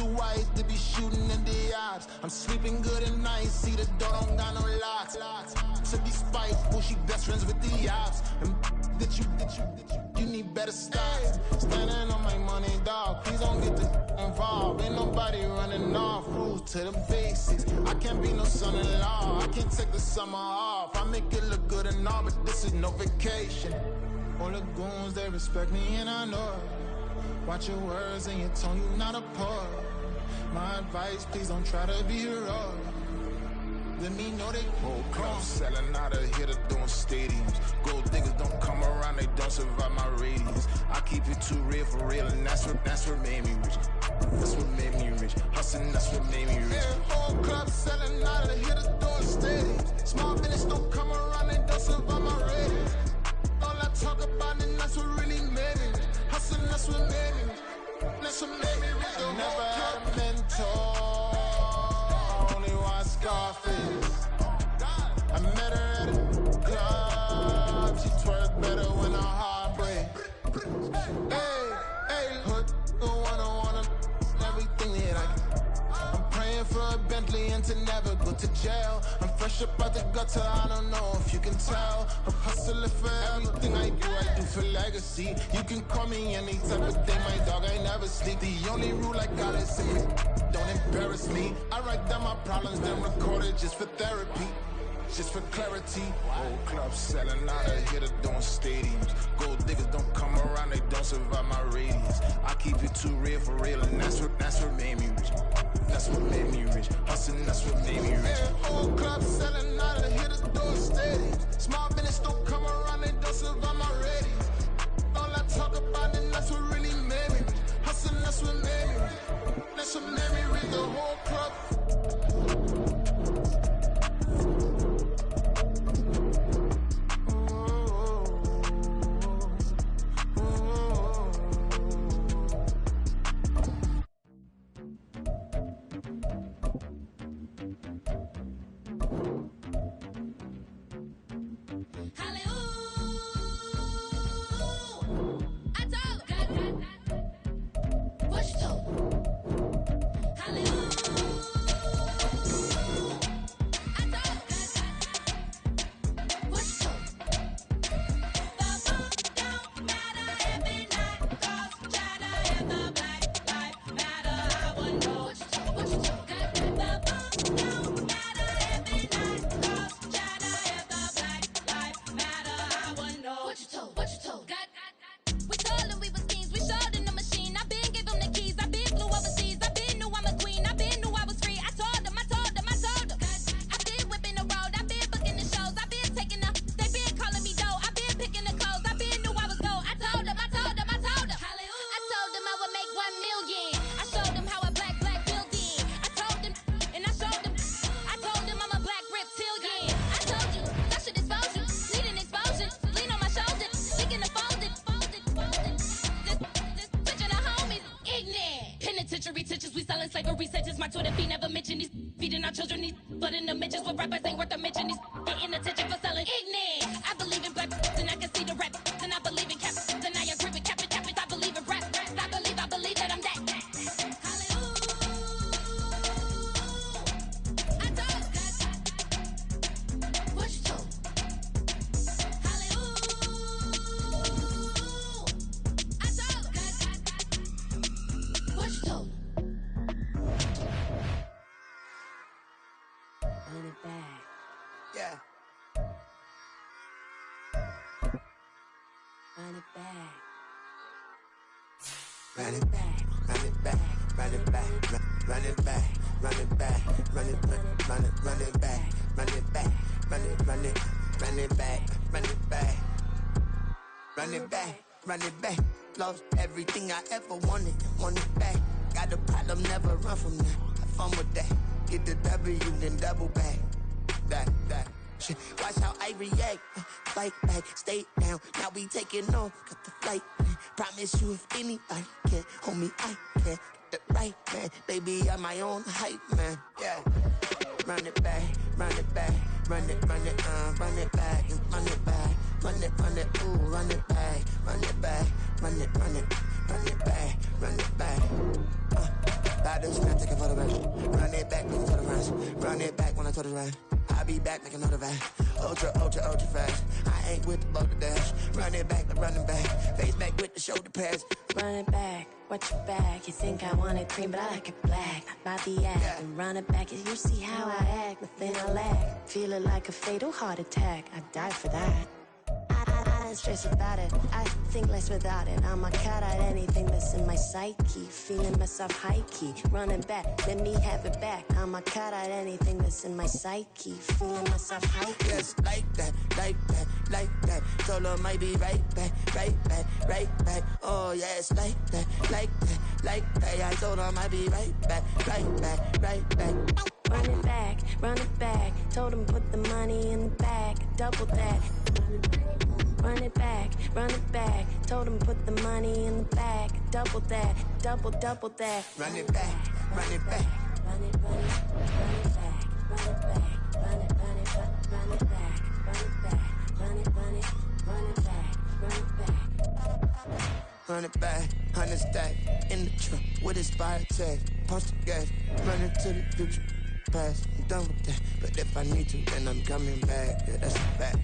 too white to be shooting in the eyes. I'm sleeping good at night, see the door don't got no locks. To be spiteful, she best friends with the ops. And that you need better stop. Standing on my money, dog, please don't get involved. Ain't nobody running off, rules to the basics. I can't be no son-in-law, I can't take the summer off. I make it look good and all, but this is no vacation. All the goons, they respect me and I know it. Watch your words and your tone, you not a poet. My advice, please don't try to be heroic. Let me know they whole club selling out of here to doing stadiums. Gold diggers don't come around, they don't survive my radius. I keep it too real for real, and that's what made me rich. That's what made me rich. Hustling, that's what made me rich. Yeah, whole club selling out of here to doing stadiums. Small business don't come around, they don't survive my radius. All I talk about it, that's what really made me rich. Hustling, that's what made me rich. That's what made me rich. I never had a mentor. Scarface. I met her at a club. She twerk better when her heart breaks. Hey, hood, wanna everything that I'm praying for a Bentley and to never go to jail. I'm fresh up out the gutter, I don't know if you can tell. I'm hustling for everything I do for legacy. You can call me any type of day, my dog, I never sleep. The only rule I got is don't embarrass me. I write down my problems, then record it just for therapy, just for clarity. Old clubs selling out of here to doing stadiums. Gold diggers don't come around, they don't survive my radius. I keep it too real for real, and that's what made me rich. That's what made me rich. Hustling, that's what made me rich. Yeah, old clubs selling out of here to doing stadiums. Small business don't come around, they don't survive my radius. All I talk about it, that's what really made me rich. Hustling, that's what made me rich. That's what made me read the whole club. Run it back, lost everything I ever wanted it back. Got a problem, never run from that. Have fun with that. Get the W, then double back. That shit. Watch how I react. Fight back, stay down. Now we taking off, got the flight. Promise you, if anybody can hold me, I can. Get the right man, baby, I'm my own hype man. Yeah. Run it back, run it back, run it back, run it back, run it back, ooh, run it back, run it back, run it back, run it back. this, now take a photograph. Run it back, make a total rise. Run it back when I total ride. I'll be back, make another ride. Ultra, ultra, ultra fast. I ain't with the boulder dash. Run it back, running back. Face back with the shoulder pads. Run it back, watch your back. You think I want it cream, but I like it black. By the act, and run it back. You see how I act, nothing I lack. Feel it like a fatal heart attack. I die for that. I don't stress about it. I think less without it. I'ma cut out anything that's in my psyche. Feeling myself high key. Running back, let me have it back. I'ma cut out anything that's in my psyche. Feeling myself high key. Yes, like that, like that, like that. Solo might be right back, right back, right back. Oh yes, like that, like that, like that. I told her I might be right back, right back, right back. Run it back, run it back. Told him put the money in the bag. Double that. Run it back, run it back. Told him put the money in the bag. Double that, double that. Run it back, run it back. Run it, run it, run it back, run it back, run it, run it, run it back, run it back, run it, run it, run it back, run it back. Run it back, 100 stack in the trunk with his fire tag. Punch the gas, running to the future. Past, I'm done with that. But if I need to, then I'm coming back. Yeah, that's a fact.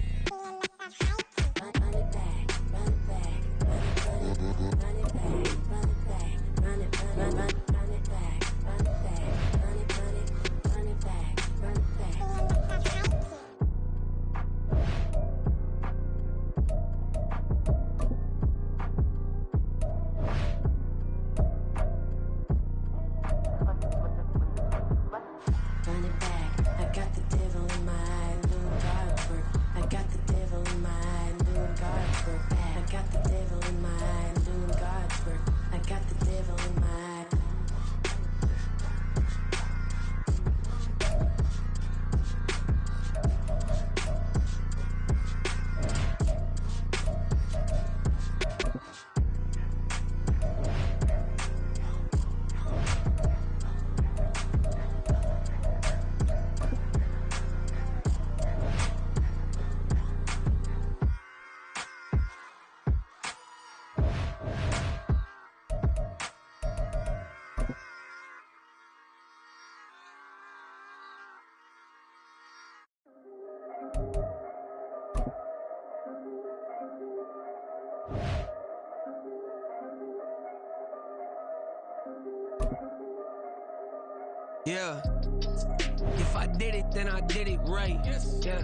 Yeah. If I did it, then I did it right. Yes. Yeah.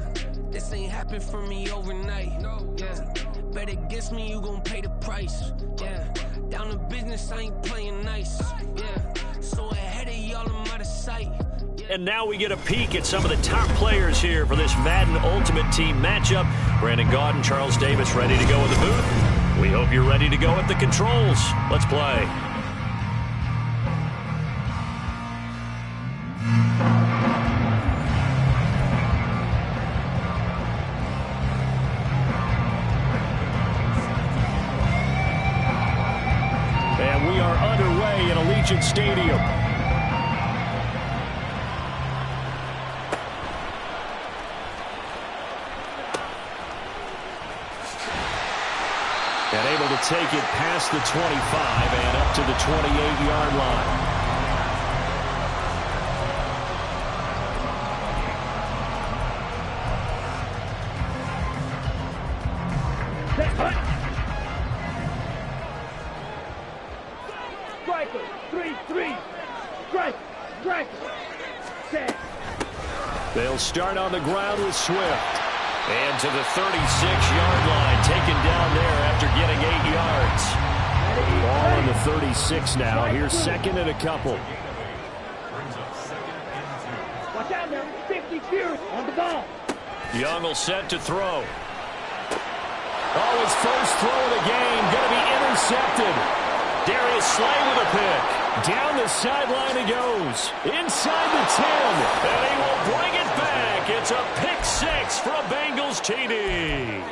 This ain't happened for me overnight. No. Yeah. Bet against me, you gon' pay the price. Yeah. Down to business, I ain't playing nice. Yeah. So ahead of y'all, I'm out of sight. And now we get a peek at some of the top players here for this Madden Ultimate Team matchup. Brandon Gaudin, Charles Davis ready to go in the booth. We hope you're ready to go at the controls. Let's play. And we are underway at Allegiant Stadium. And able to take it past the 25 and up to the 28-yard line. Striker, 3-3. Striker. Set. They'll start on the ground with Swift. And to the 36-yard line, taken down there after getting 8 yards. Ball on the 36 now. Here's second and a couple. Watch out now. 50 Fury on the ball. Young will set to throw. Oh, his first throw of the game going to be intercepted. Darius Slay with a pick. Down the sideline he goes. Inside the 10. And he will bring it back. It's a pick six for a Bengals TD.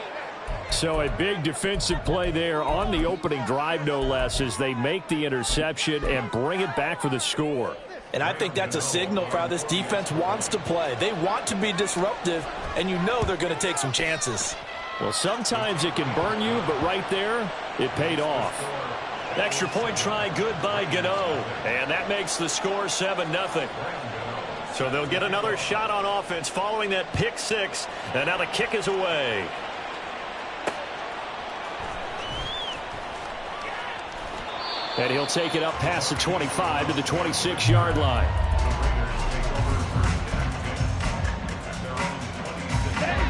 So a big defensive play there on the opening drive, no less, as they make the interception and bring it back for the score. And I think that's a signal for how this defense wants to play. They want to be disruptive, and you know they're going to take some chances. Well, sometimes it can burn you, but right there, it paid off. Extra point try good by Gano. And that makes the score 7-0. So they'll get another shot on offense following that pick six. And now the kick is away. And he'll take it up past the 25 to the 26-yard line.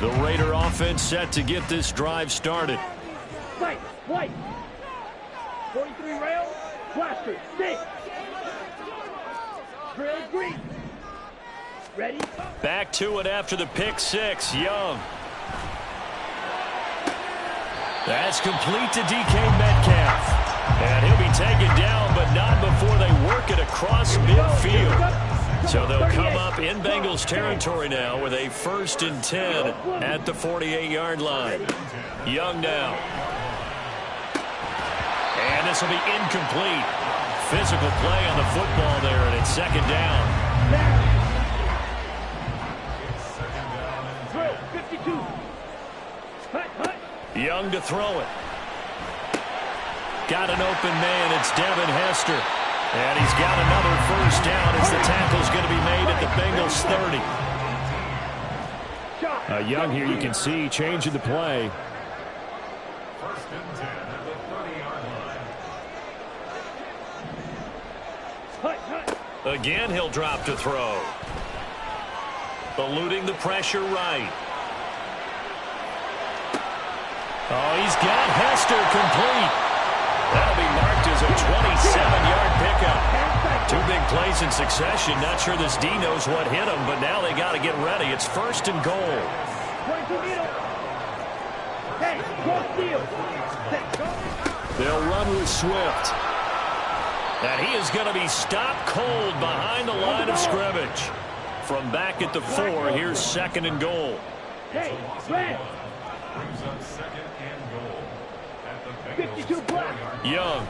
The Raider offense set to get this drive started. White. 43 rail. Blaster. 6. Drill green. Ready? Back to it after the pick six. Young. That's complete to DK Metcalf. And he'll be taken down, but not before they work it across midfield. So they'll come up in Bengals territory now with a 1st and 10 at the 48-yard line. Young now. And this will be incomplete. Physical play on the football there, and it's 2nd down. 52. Young to throw it. Got an open man. It's Devin Hester. And he's got another 1st down as the tackle's going to be made at the Bengals 30. Young here, you can see, changing the play. 1st and 10 at the 30-yard line. Again, he'll drop to throw. Eluding the pressure right. Oh, he's got Hester complete. That'll be marked as a 27-yard pickup. 2 big plays in succession. Not sure this D knows what hit him, but now they got to get ready. It's 1st and goal. They'll run with Swift. And he is going to be stopped cold behind the line of scrimmage. From back at the 4, here's 2nd and goal. Brings up 2nd and goal. 52 black. Young.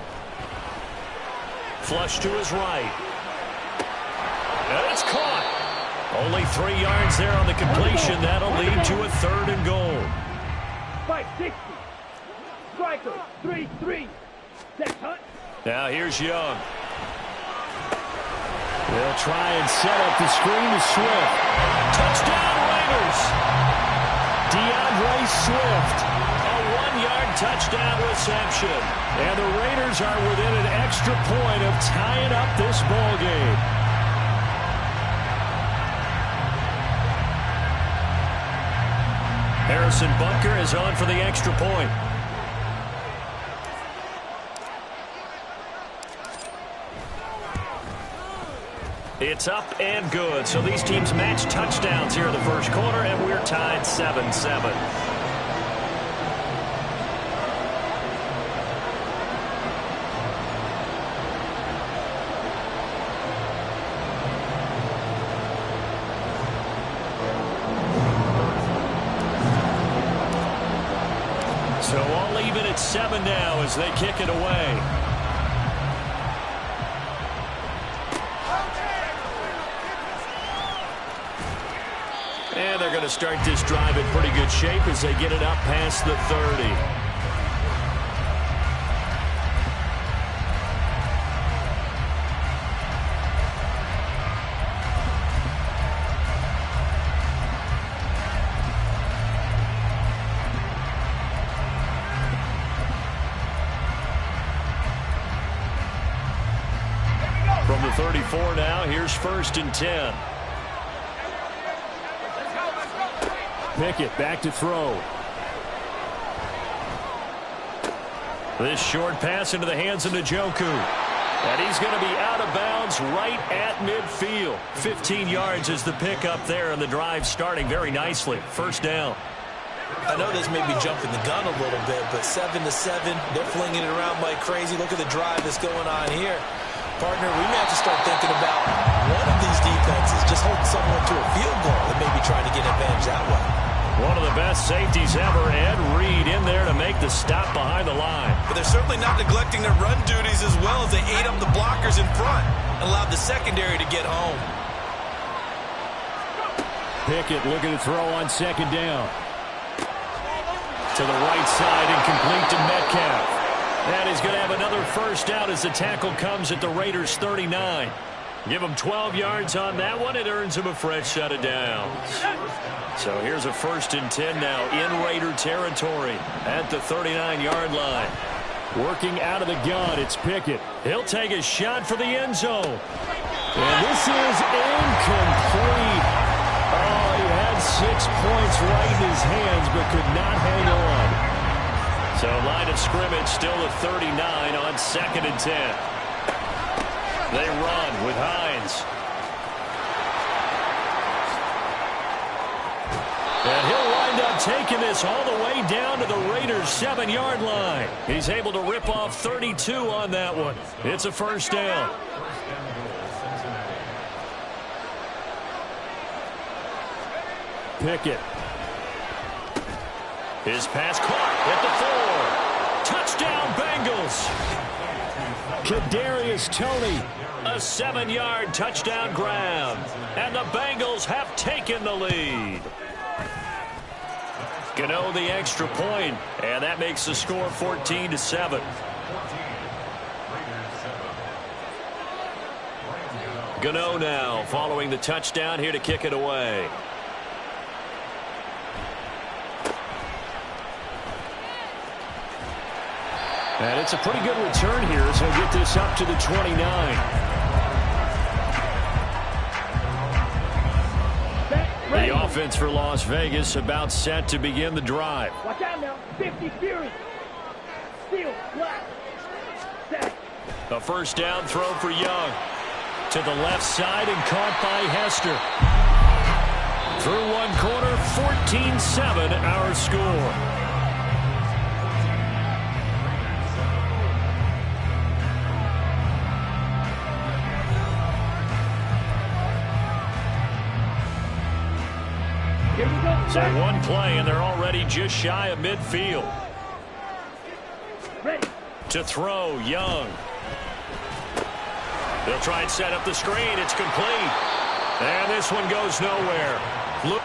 Flush to his right. And it's caught. Only 3 yards there on the completion. That'll lead to a 3rd and goal. 560. Striker. 3-3. Now here's Young. They'll try and set up the screen to Swift. Touchdown Raiders. DeAndre Swift. A 1-yard touchdown reception. And the Raiders are within an extra point of tying up this ball game. Harrison Butker is on for the extra point. It's up and good. So these teams match touchdowns here in the 1st quarter, and we're tied 7-7. So all even at 7 now as they kick it away. And they're going to start this drive in pretty good shape as they get it up past the 30. From the 34 now, here's 1st and 10. Pickett back to throw. This short pass into the hands of Njoku. And he's going to be out of bounds right at midfield. 15 yards is the pickup there, and the drive starting very nicely. 1st down. I know this may be jumping the gun a little bit, but 7-7, they're flinging it around like crazy. Look at the drive that's going on here. Partner, we may have to start thinking about one of these defenses just holding someone to a field goal and maybe trying to get advantage that way. One of the best safeties ever, Ed Reed, in there to make the stop behind the line. But they're certainly not neglecting their run duties as well as they ate up the blockers in front and allowed the secondary to get home. Pickett looking to throw on 2nd down. To the right side and complete to Metcalf. And he's going to have another first down as the tackle comes at the Raiders' 39. Give him 12 yards on that one. It earns him a fresh set of downs. So here's a 1st and 10 now in Raider territory at the 39-yard line. Working out of the gun, it's Pickett. He'll take a shot for the end zone. And this is incomplete. Oh, he had 6 points right in his hands but could not hang on. So line of scrimmage still at 39 on 2nd and 10. They run with Hines. And he'll wind up taking this all the way down to the Raiders' 7-yard line. He's able to rip off 32 on that one. It's a first down. Pickett. His pass caught at the 4. Touchdown, Bengals. Kadarius Toney. A 7-yard touchdown grab. And the Bengals have taken the lead. Gano the extra point, and that makes the score 14-7. Gano now following the touchdown here to kick it away. And it's a pretty good return here as he'll get this up to the 29. The offense for Las Vegas about set to begin the drive. Watch out now. 50 Fury. Steal. Black. Set. A first down throw for Young. To the left side and caught by Hester. Through one quarter, 14-7 our score. So one play, and they're already just shy of midfield. Ready. To throw, Young. They'll try and set up the screen. It's complete. And this one goes nowhere. Look.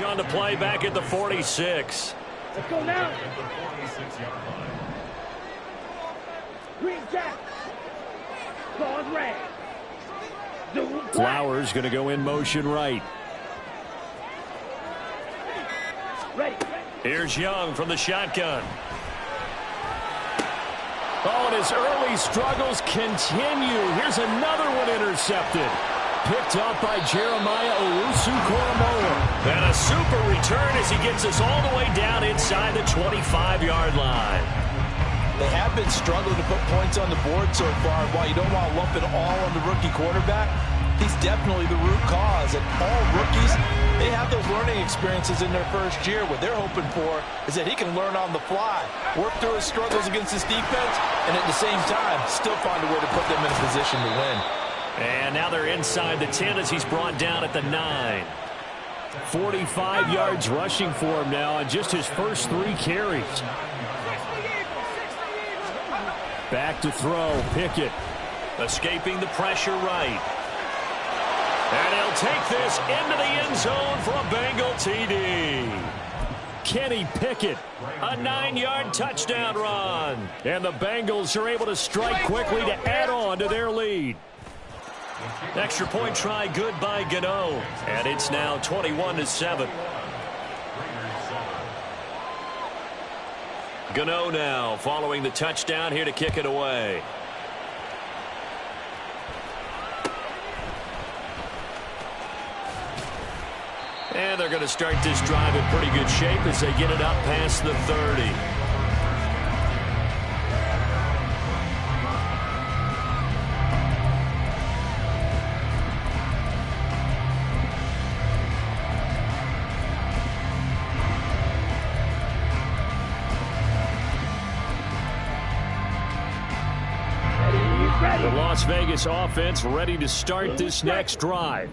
On the play back at the 46. Let's go now. Green jack. Claws red. Flowers going to go in motion right. Ready. Here's Young from the shotgun. Oh, and his early struggles continue. Here's another one intercepted. Picked up by Jeremiah Owusu-Koramoah. And a super return as he gets us all the way down inside the 25-yard line. They have been struggling to put points on the board so far. While you don't want to lump it all on the rookie quarterback, he's definitely the root cause. And all rookies, they have those learning experiences in their first year. What they're hoping for is that he can learn on the fly, work through his struggles against his defense, and at the same time, still find a way to put them in a position to win. And now they're inside the 10 as he's brought down at the 9. 45 yards rushing for him now on just his first 3 carries. Back to throw, Pickett. Escaping the pressure right. And he'll take this into the end zone for a Bengal TD. Kenny Pickett, a 9-yard touchdown run. And the Bengals are able to strike quickly to add on to their lead. Extra point try good by Gano. And it's now 21-7. Gano now following the touchdown here to kick it away. And they're going to start this drive in pretty good shape as they get it up past the 30. Las Vegas offense ready to start this next drive.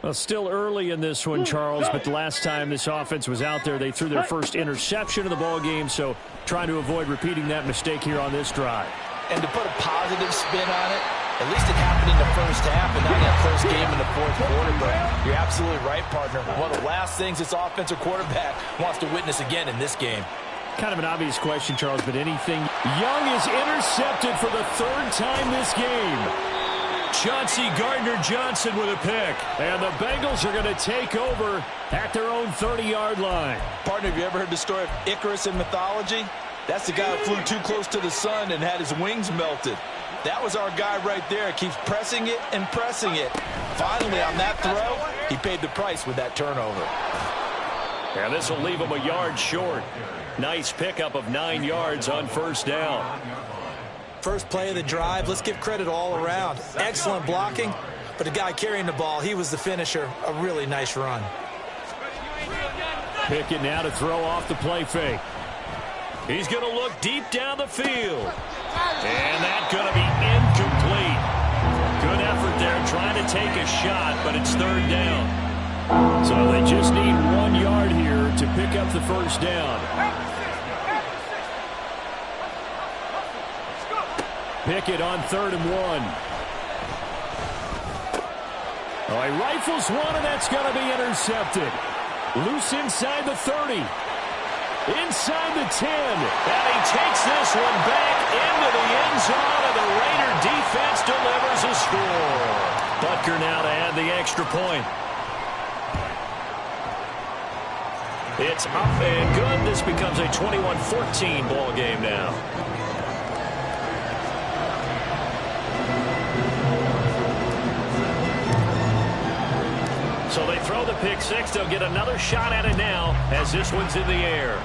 Well, still early in this one, Charles, but the last time this offense was out there, they threw their first interception of the ball game, so trying to avoid repeating that mistake here on this drive. And to put a positive spin on it, at least it happened in the first half and not that close game in the fourth quarter. But you're absolutely right, partner. One of the last things this offensive quarterback wants to witness again in this game. Kind of an obvious question, Charles, but anything. Young is intercepted for the third time this game. Chauncey Gardner-Johnson with a pick. And the Bengals are going to take over at their own 30-yard line. Partner, have you ever heard the story of Icarus in mythology? That's the guy who flew too close to the sun and had his wings melted. That was our guy right there. Keeps pressing it and pressing it. Finally, on that throw, he paid the price with that turnover. And this will leave him a yard short. Nice pickup of 9 yards on first down. First play of the drive, let's give credit all around. Excellent blocking, but the guy carrying the ball, he was the finisher. A really nice run. Pickett now to throw off the play fake. He's going to look deep down the field. And that's going to be incomplete. Good effort there trying to take a shot, but it's third down. So they just need 1 yard here to pick up the first down. Pickett on 3rd and 1. Oh, he rifles one, and that's going to be intercepted. Loose inside the 30. Inside the 10. And he takes this one back into the end zone, and the Raider defense delivers a score. Butker now to add the extra point. It's up and good. This becomes a 21-14 ball game now. So they throw the pick six. They'll get another shot at it now as this one's in the air.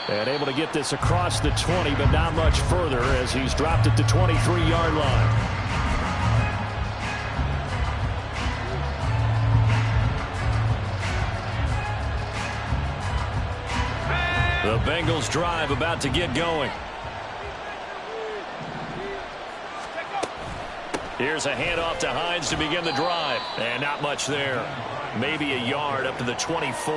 And able to get this across the 20, but not much further as he's dropped it to 23-yard line. The Bengals drive about to get going. Here's a handoff to Hines to begin the drive. And not much there. Maybe a yard up to the 24.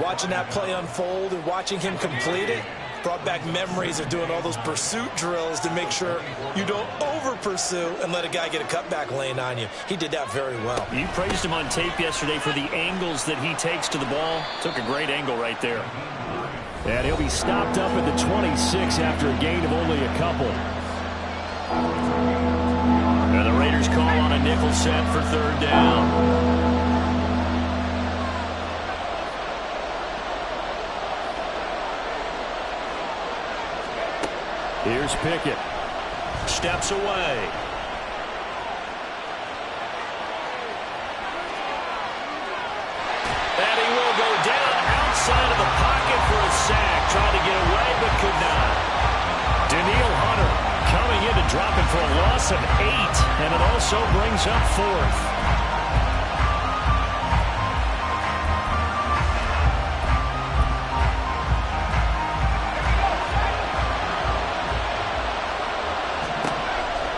Watching that play unfold and watching him complete it brought back memories of doing all those pursuit drills to make sure you don't over-pursue and let a guy get a cutback lane on you. He did that very well. You praised him on tape yesterday for the angles that he takes to the ball. Took a great angle right there. And he'll be stopped up at the 26 after a gain of only a couple. And the Raiders call on a nickel set for third down. Here's Pickett. Steps away. And he will go down outside of the pocket for a sack. Tried to get away, but could not. Daniil Hunter coming in to drop it for a loss of 8. And it also brings up 4th.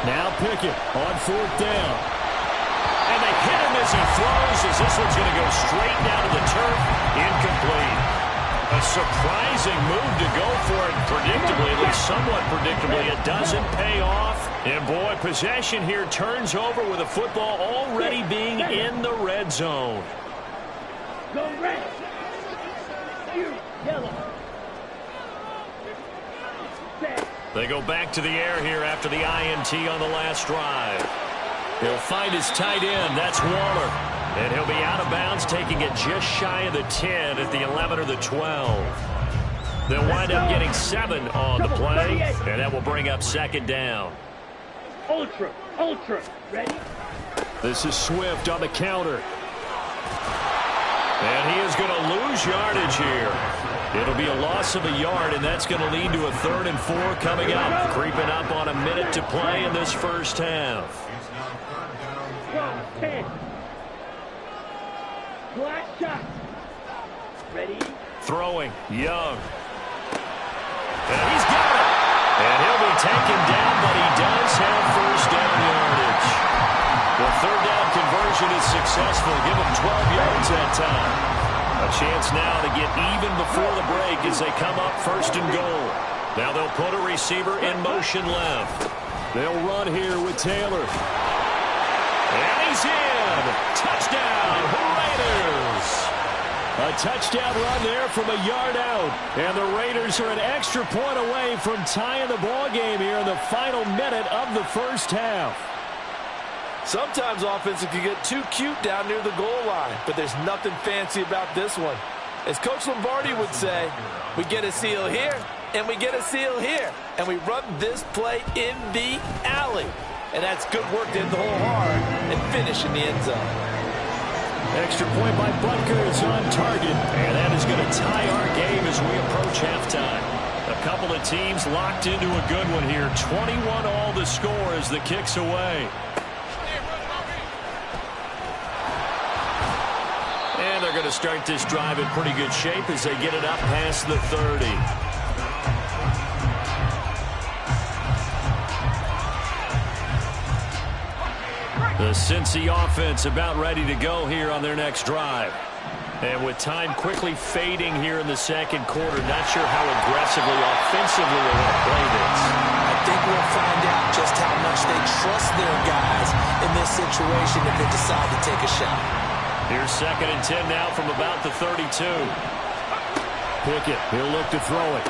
Now Pickett on 4th down. And they hit him as he throws, as this one's going to go straight down to the turf. Incomplete. A surprising move to go for it predictably, at least somewhat predictably. It doesn't pay off. And boy, possession here turns over with a football already being in the red zone. Go red. You yellow. They go back to the air here after the INT on the last drive. He'll find his tight end. That's Waller. And he'll be out of bounds, taking it just shy of the 10 at the 11 or the 12. They'll wind up getting 7 on the play, and that will bring up second down. Ultra. Ready? This is Swift on the counter. And he is going to lose yardage here. It'll be a loss of a yard, and that's going to lead to a 3rd and 4 coming up. Creeping up on a minute to play in this first half. 10. Black shot. Ready? Throwing, Young. And he's got it. And he'll be taken down, but he does have first down yardage. The third down conversion is successful. Give him 12 yards that time. A chance now to get even before the break as they come up first and goal. Now they'll put a receiver in motion left. They'll run here with Taylor. And he's in. Touchdown, Raiders. A touchdown run there from a yard out. And the Raiders are an extra point away from tying the ball game here in the final minute of the first half. Sometimes offenses can get too cute down near the goal line, but there's nothing fancy about this one. As Coach Lombardi would say, we get a seal here, and we get a seal here, and we run this play in the alley. And that's good work to hit the hole hard and finish in the end zone. Extra point by Butker is on target, and that is going to tie our game as we approach halftime. A couple of teams locked into a good one here. 21 all the score as the kick's away. And they're going to start this drive in pretty good shape as they get it up past the 30. The Cincy offense about ready to go here on their next drive. And with time quickly fading here in the second quarter, not sure how aggressively, offensively they want to play this. I think we'll find out just how much they trust their guys in this situation if they decide to take a shot. Here's 2nd and 10 now from about the 32. Pickett, he'll look to throw it.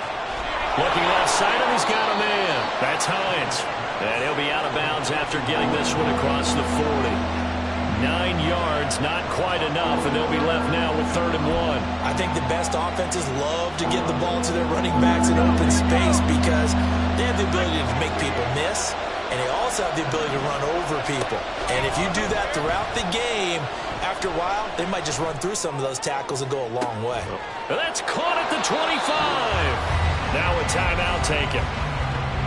Looking left side of, he's got a man. That's Hines. And he'll be out of bounds after getting this one across the 40. 9 yards, not quite enough, and they'll be left now with 3rd and 1. I think the best offenses love to get the ball to their running backs in open space because they have the ability to make people miss, and they also have the ability to run over people. And if you do that throughout the game, after a while, they might just run through some of those tackles and go a long way. And that's caught at the 25. Now a timeout taken.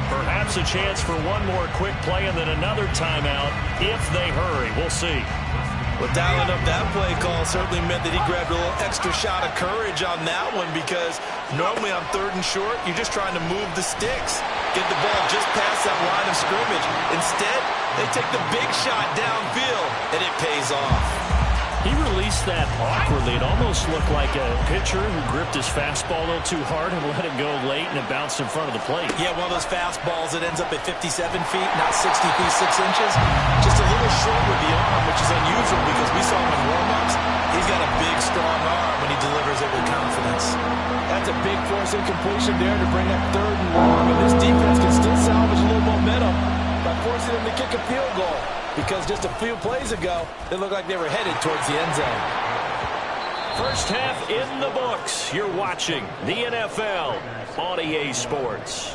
Perhaps a chance for one more quick play and then another timeout if they hurry. We'll see. Well, dialing up that play call certainly meant that he grabbed a little extra shot of courage on that one because normally on 3rd and short, you're just trying to move the sticks, get the ball just past that line of scrimmage. Instead, they take the big shot downfield, and it pays off. He released that awkwardly. It almost looked like a pitcher who gripped his fastball a little too hard and let it go late, and it bounced in front of the plate. Yeah, one of those fastballs that ends up at 57 feet, not 60 feet, 6 inches. Just a little short with the arm, which is unusual because we saw him in warm-ups. He's got a big, strong arm when he delivers it with confidence. That's a big force incompletion there to bring up 3rd and long, and this defense can still salvage a little momentum by forcing him to kick a field goal. Because just a few plays ago, they looked like they were headed towards the end zone. First half in the books. You're watching the NFL on EA Sports.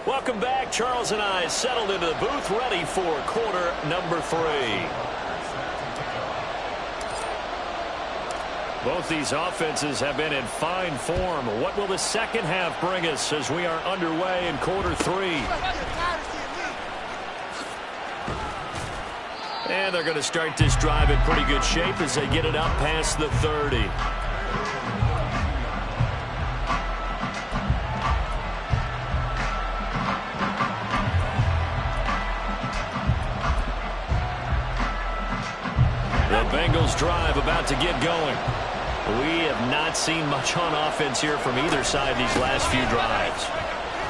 Welcome back. Charles and I settled into the booth, ready for quarter number 3. Both these offenses have been in fine form. What will the second half bring us as we are underway in quarter 3? And they're going to start this drive in pretty good shape as they get it up past the 30. The Bengals drive about to get going. We have not seen much on offense here from either side these last few drives.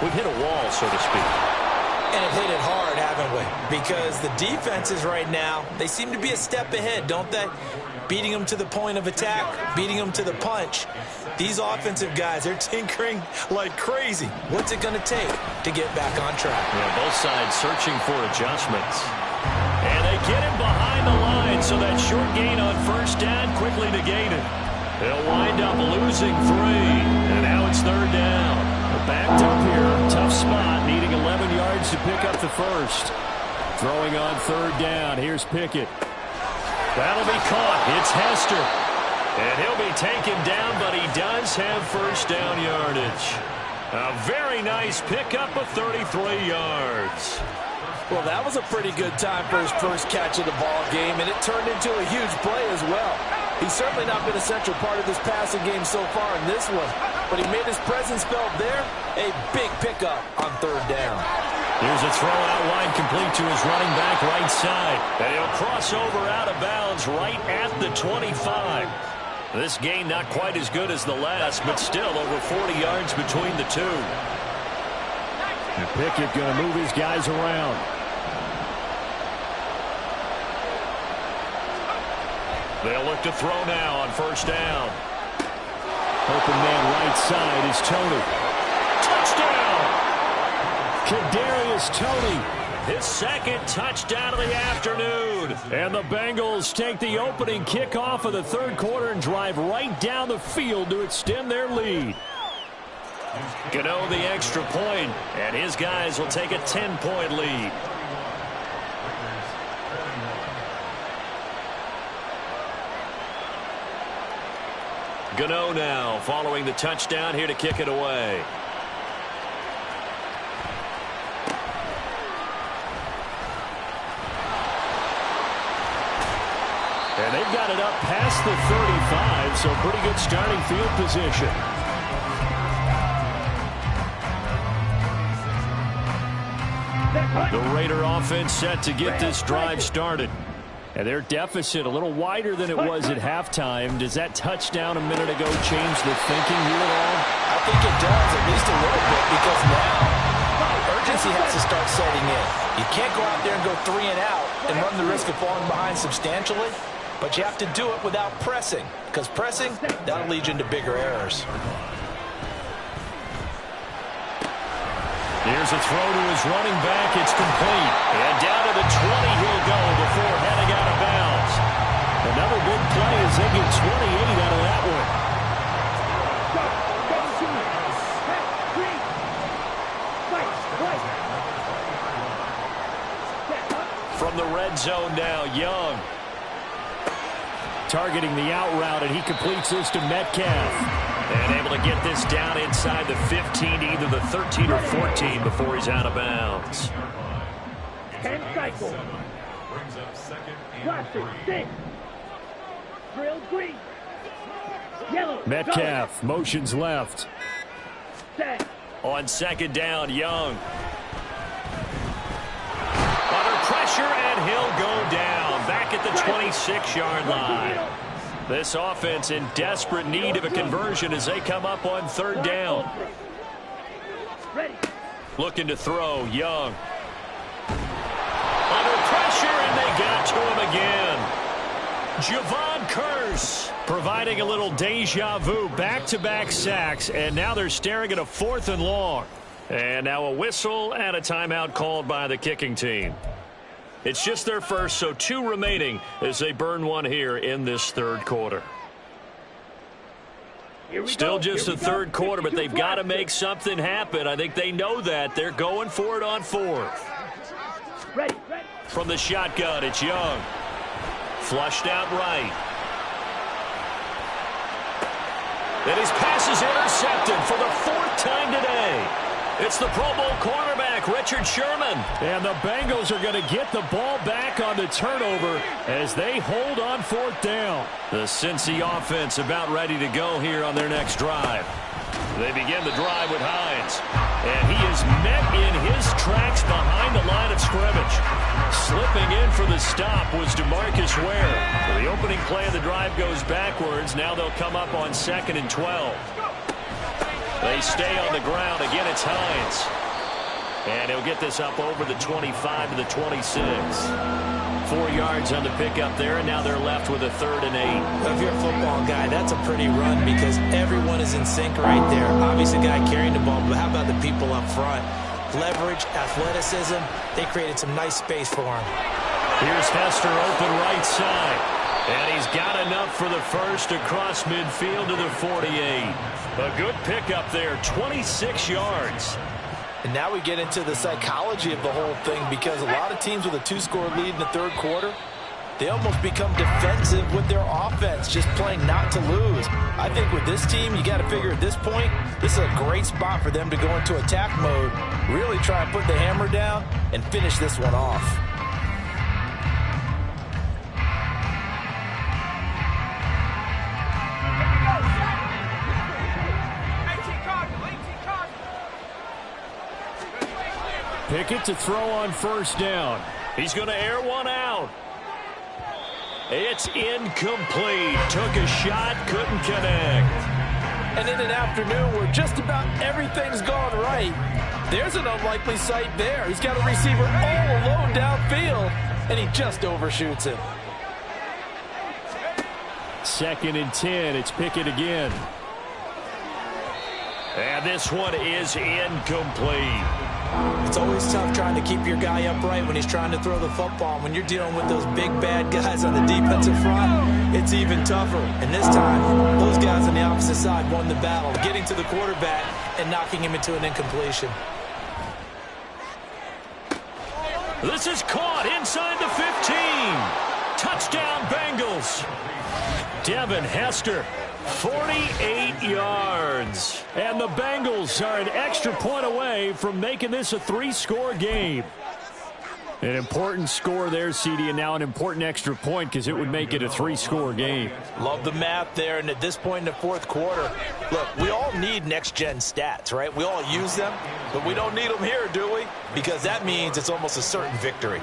We've hit a wall, so to speak. And have hit it hard, haven't we? Because the defenses right now, they seem to be a step ahead, don't they? Beating them to the point of attack, beating them to the punch. These offensive guys, they're tinkering like crazy. What's it going to take to get back on track? Yeah, both sides searching for adjustments. And they get him behind the line, so that short gain on first down quickly negated. They'll wind up losing 3, and now it's 3rd down. They're backed up here, tough spot, needing 11 yards to pick up the first. Throwing on 3rd down, here's Pickett. That'll be caught, it's Hester. And he'll be taken down, but he does have first down yardage. A very nice pickup of 33 yards. Well, that was a pretty good time for his first catch of the ball game, and it turned into a huge play as well. He's certainly not been a central part of this passing game so far in this one, but he made his presence felt there. A big pickup on third down. Here's a throw out wide, complete to his running back right side. And he'll cross over out of bounds right at the 25. This gain not quite as good as the last, but still over 40 yards between the two. And Pickett going to move his guys around. They'll look to throw now on first down. Open man right side is Tony. Touchdown! Kadarius Toney, his second touchdown of the afternoon. And the Bengals take the opening kickoff of the third quarter and drive right down the field to extend their lead. Gano the extra point, and his guys will take a 10-point lead. Gano now following the touchdown here to kick it away. And they've got it up past the 35, so pretty good starting field position. The Raider offense set to get this drive started. And their deficit a little wider than it was at halftime. Does that touchdown a minute ago change the thinking here at all? I think it does, at least a little bit, because now urgency has to start setting in. You can't go out there and go 3 and out and run the risk of falling behind substantially, but you have to do it without pressing, because pressing, that'll lead you into bigger errors. Here's a throw to his running back. It's complete. And down to the 20 he'll go before heading out of bounds. Another big play as they get 28 out of that one. From the red zone now, Young. Targeting the out route, and he completes this to Metcalf. And able to get this down inside the 15 to either the 13 or 14 before he's out of bounds. 10 cycles. Brings up second and Classic 3. 6. Drill green. Yellow. Metcalf motions left. Set. On second down, Young. Under pressure, and he'll go down. Back at the 26-yard line. This offense in desperate need of a conversion as they come up on third down. Looking to throw, Young. Under pressure, and they got to him again. Javon Curse providing a little deja vu. Back-to-back sacks, and now they're staring at a 4th and long. And now a whistle and a timeout called by the kicking team. It's just their first, so 2 remaining as they burn one here in this third quarter. Still just the third quarter, but they've got to make something happen. I think they know that. They're going for it on 4th. From the shotgun, it's Young. Flushed out right. And his pass is intercepted for the 4th time today. It's the Pro Bowl cornerback, Richard Sherman. And the Bengals are going to get the ball back on the turnover as they hold on 4th down. The Cincy offense about ready to go here on their next drive. They begin the drive with Hines. And he is met in his tracks behind the line of scrimmage. Slipping in for the stop was DeMarcus Ware. The opening play of the drive goes backwards. Now they'll come up on 2nd and 12. They stay on the ground. Again, it's Hines. And he'll get this up over the 25 to the 26. 4 yards on the pickup there, and now they're left with a 3rd and 8. If you're a football guy, that's a pretty run because everyone is in sync right there. Obviously, the guy carrying the ball, but how about the people up front? Leverage, athleticism, they created some nice space for him. Here's Hester open right side. And he's got enough for the first across midfield to the 48. A good pickup there, 26 yards. And now we get into the psychology of the whole thing because a lot of teams with a 2-score lead in the third quarter, they almost become defensive with their offense, just playing not to lose. I think with this team, you got to figure at this point, this is a great spot for them to go into attack mode, really try and put the hammer down and finish this one off. Pickett to throw on first down. He's going to air one out. It's incomplete. Took a shot, couldn't connect. And in an afternoon where just about everything's gone right, there's an unlikely sight there. He's got a receiver all alone downfield, and he just overshoots him. 2nd and 10. It's Pickett again. And this one is incomplete. It's always tough trying to keep your guy upright when he's trying to throw the football. When you're dealing with those big, bad guys on the defensive front, it's even tougher. And this time, those guys on the opposite side won the battle, getting to the quarterback and knocking him into an incompletion. This is caught inside the 15. Touchdown, Bengals. Devin Hester, 48 yards. And the Bengals are an extra point away from making this a 3-score game. An important score there, CD, and now an important extra point because it would make it a 3-score game. Love the math there, and at this point in the fourth quarter, look, we all need next-gen stats, right? We all use them, but we don't need them here, do we? Because that means it's almost a certain victory.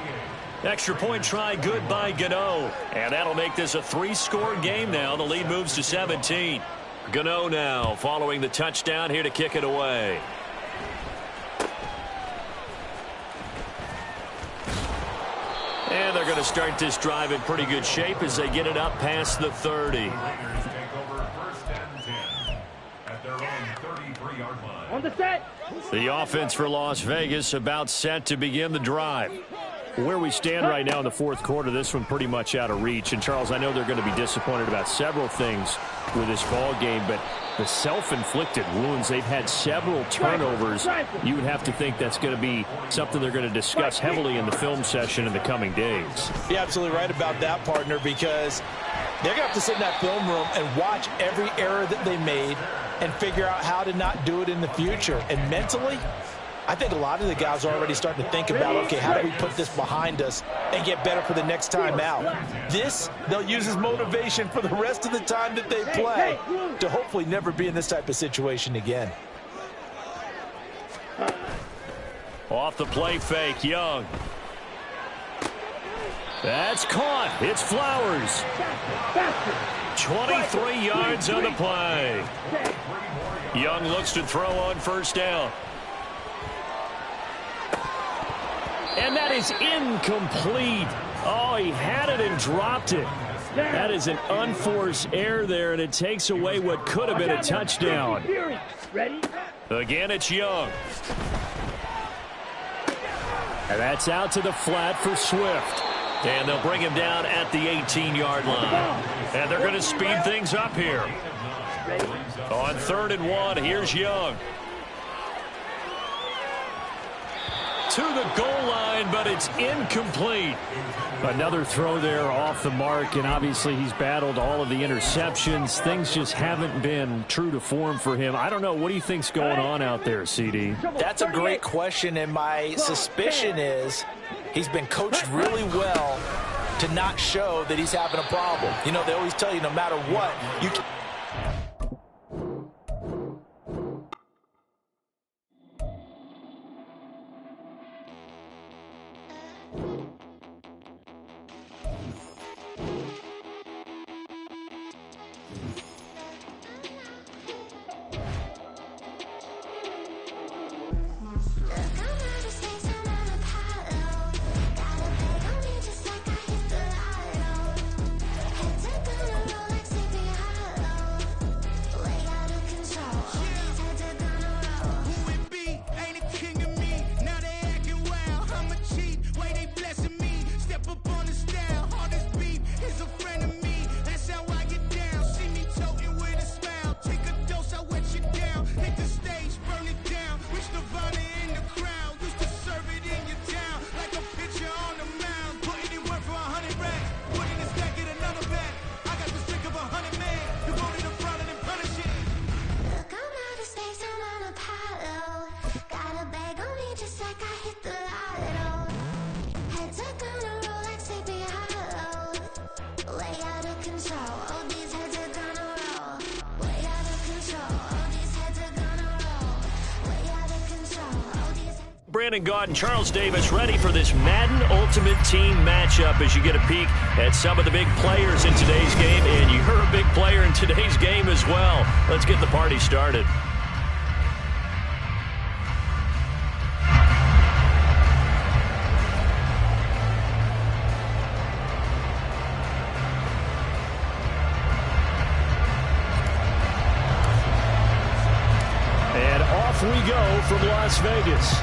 Extra point try good by Gano. And that'll make this a 3-score game now. The lead moves to 17. Gano now following the touchdown here to kick it away. And they're going to start this drive in pretty good shape as they get it up past the 30. On the set. The offense for Las Vegas about set to begin the drive. Where we stand right now in the fourth quarter, this one pretty much out of reach. And, Charles, I know they're going to be disappointed about several things with this ball game, but the self-inflicted wounds, they've had several turnovers. You would have to think that's going to be something they're going to discuss heavily in the film session in the coming days. You're absolutely right about that, partner, because they're going to have to sit in that film room and watch every error that they made and figure out how to not do it in the future. And mentally, I think a lot of the guys are already starting to think about, okay, how do we put this behind us and get better for the next time out? This, they'll use as motivation for the rest of the time that they play to hopefully never be in this type of situation again. Off the play fake, Young. That's caught. It's Flowers. 23 yards on the play. Young looks to throw on first down. And that is incomplete. Oh, he had it and dropped it. That is an unforced error there, and it takes away what could have been a touchdown. Again, it's Young. And that's out to the flat for Swift. And they'll bring him down at the 18-yard line. And they're going to speed things up here. On 3rd and 1, here's Young. To the goal line, but it's incomplete. Another throw there off the mark, and obviously he's battled all of the interceptions. Things just haven't been true to form for him. I don't know. What do you think's going on out there, CD? That's a great question, and my suspicion is he's been coached really well to not show that he's having a problem. You know, they always tell you no matter what, you can. control. All these heads are gonna roll. Way out of control. All these heads are gonna roll. Way out of control. All these heads. Brandon Gaud and Charles Davis ready for this Madden Ultimate Team matchup as you get a peek at some of the big players in today's game. And you're a big player in today's game as well. Let's get the party started. And off we go from Las Vegas.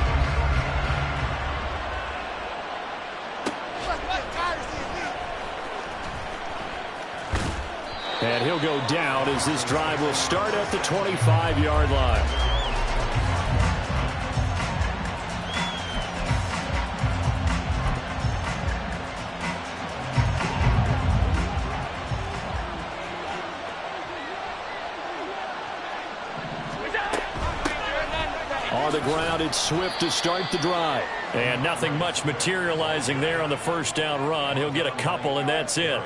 And he'll go down as this drive will start at the 25-yard line. On the ground, it's Swift to start the drive. And nothing much materializing there on the first down run. He'll get a couple, and that's it.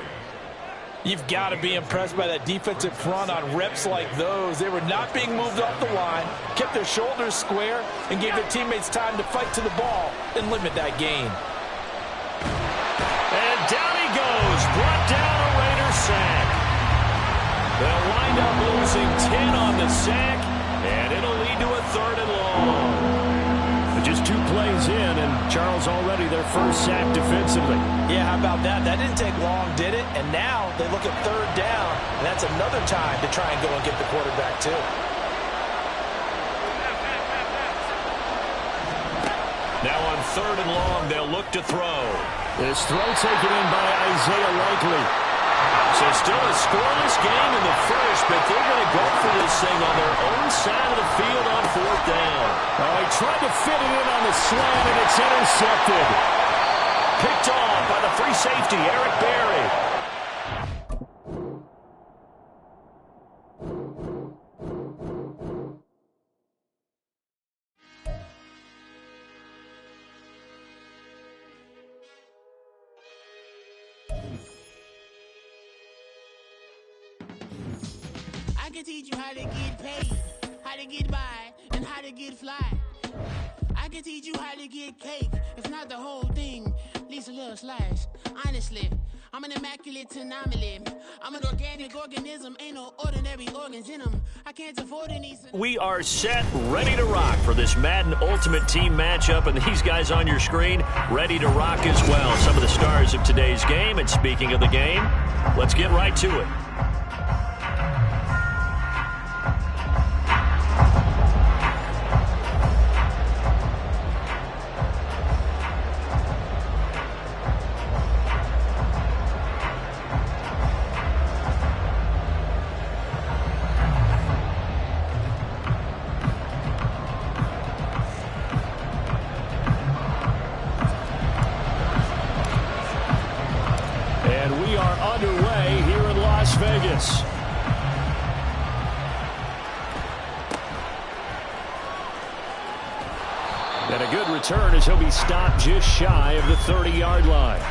You've got to be impressed by that defensive front on reps like those. They were not being moved off the line, kept their shoulders square, and gave their teammates time to fight to the ball and limit that gain. And down he goes, brought down a Raider sack. They'll wind up losing 10 on the sack, and it'll lead to a 3rd and long. But just 2 plays in, and Charles already their first sack defensively. Yeah, how about that? That didn't take long, did it? And now they look at 3rd down, and that's another time to try and go and get the quarterback, too. Now on 3rd and long, they'll look to throw. This throw taken in by Isaiah Likely. So still a scoreless game in the first, but they're going to go for this thing on their own side of the field on 4th down. Oh, he tried to fit it in on the slant, and it's intercepted. Picked off by the free safety, Eric Berry. I can teach you how to get paid, how to get by, and how to get fly. I can teach you how to get cake, if not the whole thing, at least a little slice. Honestly, I'm an immaculate anomaly. I'm an organic organism, ain't no ordinary organs in them. I can't afford any. We are set, ready to rock for this Madden Ultimate Team matchup, and these guys on your screen ready to rock as well. Some of the stars of today's game, and speaking of the game, let's get right to it. And we are underway here in Las Vegas. And a good return as he'll be stopped just shy of the 30-yard line.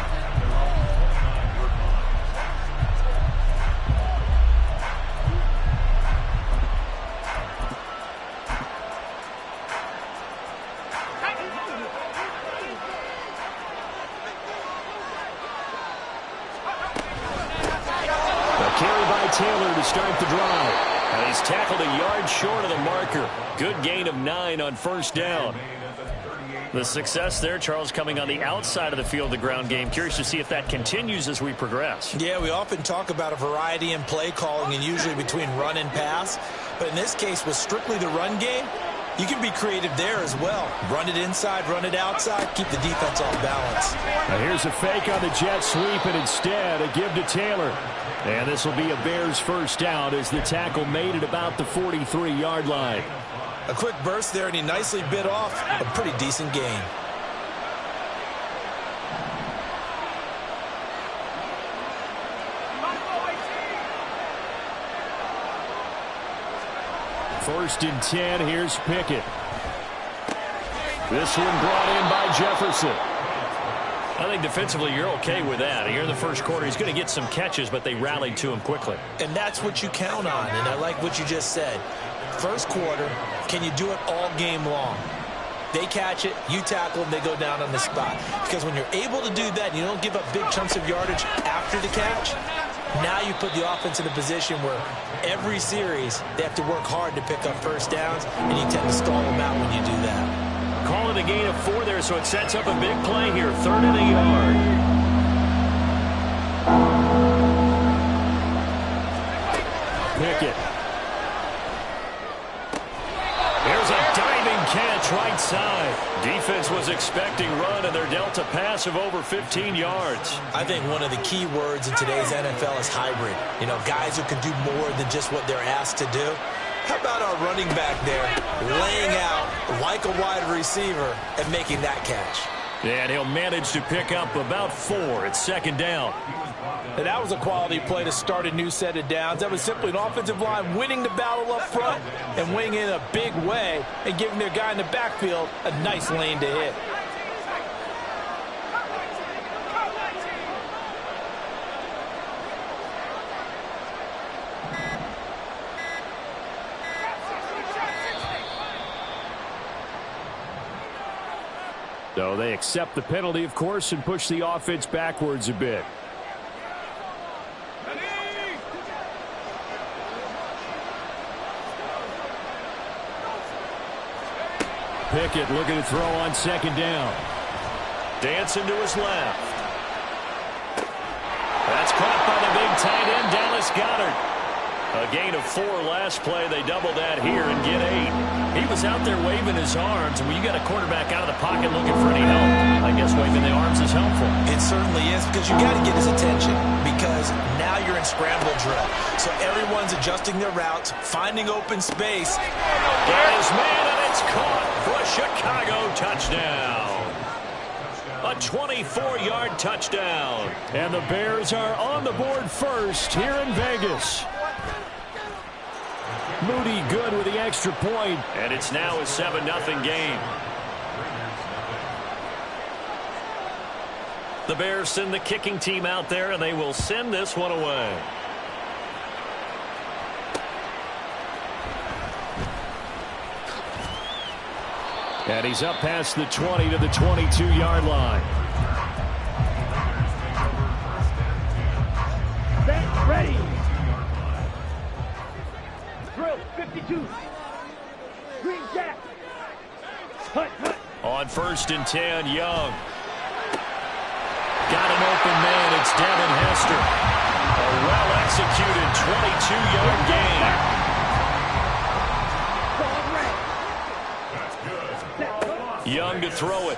Taylor to start the drive. And he's tackled a yard short of the marker. Good gain of 9 on 1st down. The success there, Charles, coming on the outside of the field, the ground game. Curious to see if that continues as we progress. Yeah, we often talk about a variety in play calling and usually between run and pass. But in this case, with strictly the run game, you can be creative there as well. Run it inside, run it outside, keep the defense off balance. Now here's a fake on the jet sweep, and instead a give to Taylor. And this will be a Bears first down as the tackle made it about the 43-yard line. A quick burst there, and he nicely bit off a pretty decent gain. First and 10, here's Pickett. This one brought in by Jefferson. I think defensively you're okay with that. Here in the first quarter, he's going to get some catches, but they rallied to him quickly. And that's what you count on, and I like what you just said. First quarter, can you do it all game long? They catch it, you tackle them, they go down on the spot. Because when you're able to do that, and you don't give up big chunks of yardage after the catch, now you put the offense in a position where every series they have to work hard to pick up first downs, and you tend to stall them out when you do that. Call it a gain of 4 there, so it sets up a big play here. 3rd and a yard. Pickett. There's a diving catch right side. Defense was expecting run, and they're dealt a pass of over 15 yards. I think one of the key words in today's NFL is hybrid. You know, guys who can do more than just what they're asked to do. How about our running back there laying out like a wide receiver and making that catch? And he'll manage to pick up about 4. It's 2nd down. And that was a quality play to start a new set of downs. That was simply an offensive line winning the battle up front and winning in a big way and giving their guy in the backfield a nice lane to hit. So they accept the penalty, of course, and push the offense backwards a bit. Pickett looking to throw on 2nd down. Dancing to his left. That's caught by the big tight end, Dallas Goedert. A gain of 4 last play. They double that here and get 8. He was out there waving his arms, and when you got a quarterback out of the pocket looking for any help, I guess waving the arms is helpful. It certainly is, because you got to get his attention, because now you're in scramble drill. So everyone's adjusting their routes, finding open space. Got his man, and it's caught for a Chicago touchdown. A 24-yard touchdown. And the Bears are on the board first here in Vegas. Moody good with the extra point. And it's now a 7-0 game. The Bears send the kicking team out there, and they will send this one away. And he's up past the 20 to the 22-yard line. Set, ready. Drill, 52. Green jack. Hut, hut. On 1st and 10, Young. Got an open man. It's Devin Hester. A well-executed 22-yard gain. Young to throw it.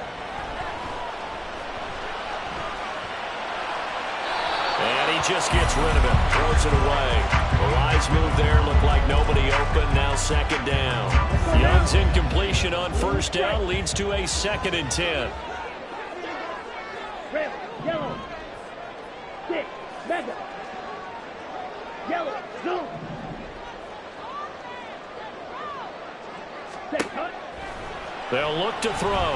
And he just gets rid of it. Throws it away. The wise move there. Looked like nobody open. Now 2nd down. Young's incompletion on 1st down leads to a 2nd and 10. Red, yellow. 6, mega. Yellow, zoom. Set, cut. They'll look to throw.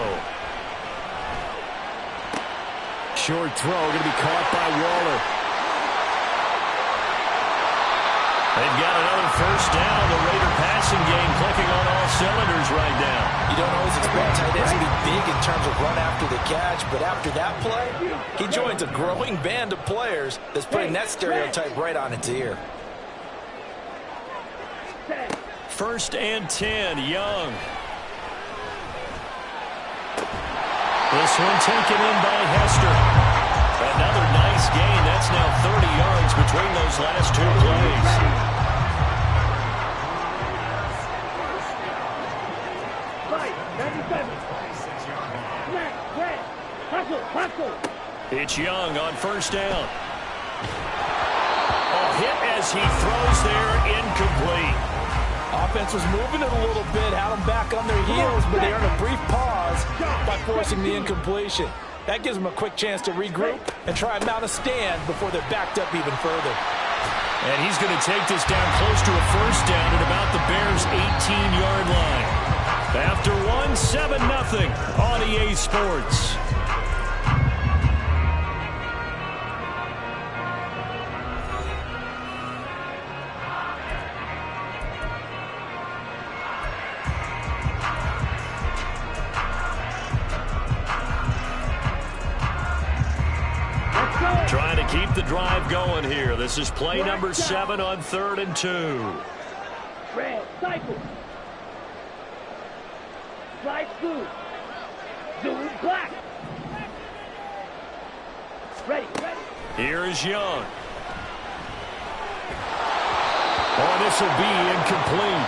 Short throw going to be caught by Waller. They've got another 1st down. The Raider passing game clicking on all cylinders right now. You don't always expect tight ends to be big in terms of run after the catch, but after that play, he joins a growing band of players that's putting that stereotype right on its ear. 1st and 10, Young. This one taken in by Hester. Another nice gain. That's now 30 yards between those last 2 plays. Right, 97. Black, red. Hustle, hustle. It's Young on 1st down. A hit as he throws there, incomplete. Offense was moving it a little bit, had them back on their heels, but they earned a brief pause by forcing the incompletion. That gives them a quick chance to regroup and try and mount a stand before they're backed up even further. And he's going to take this down close to a 1st down at about the Bears' 18-yard line. After 7-0 on EA Sports. keep the drive going here. This is play number 7 on 3rd and 2. Red, cycle. Slide through. Zoom, black. Ready. Here is Young. Oh, this will be incomplete.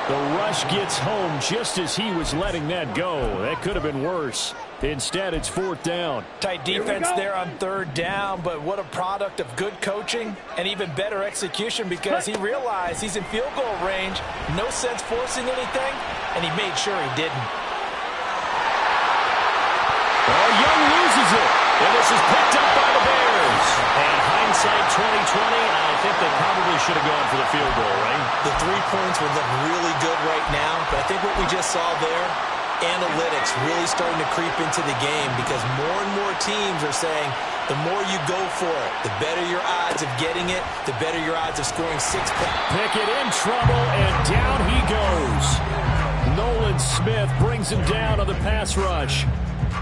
The rush gets home just as he was letting that go. That could have been worse. Instead, it's 4th down. Tight defense there on 3rd down, but what a product of good coaching and even better execution because he realized he's in field goal range. No sense forcing anything, and he made sure he didn't. Oh, Young loses it, and this is picked up by the Bears. And hindsight 2020, I think they probably should have gone for the field goal, right? The 3 points would look really good right now, but I think what we just saw there, analytics really starting to creep into the game because more and more teams are saying the more you go for it, the better your odds of getting it, the better your odds of scoring 6 points. Pickett in trouble, and down he goes. Nolan Smith brings him down on the pass rush.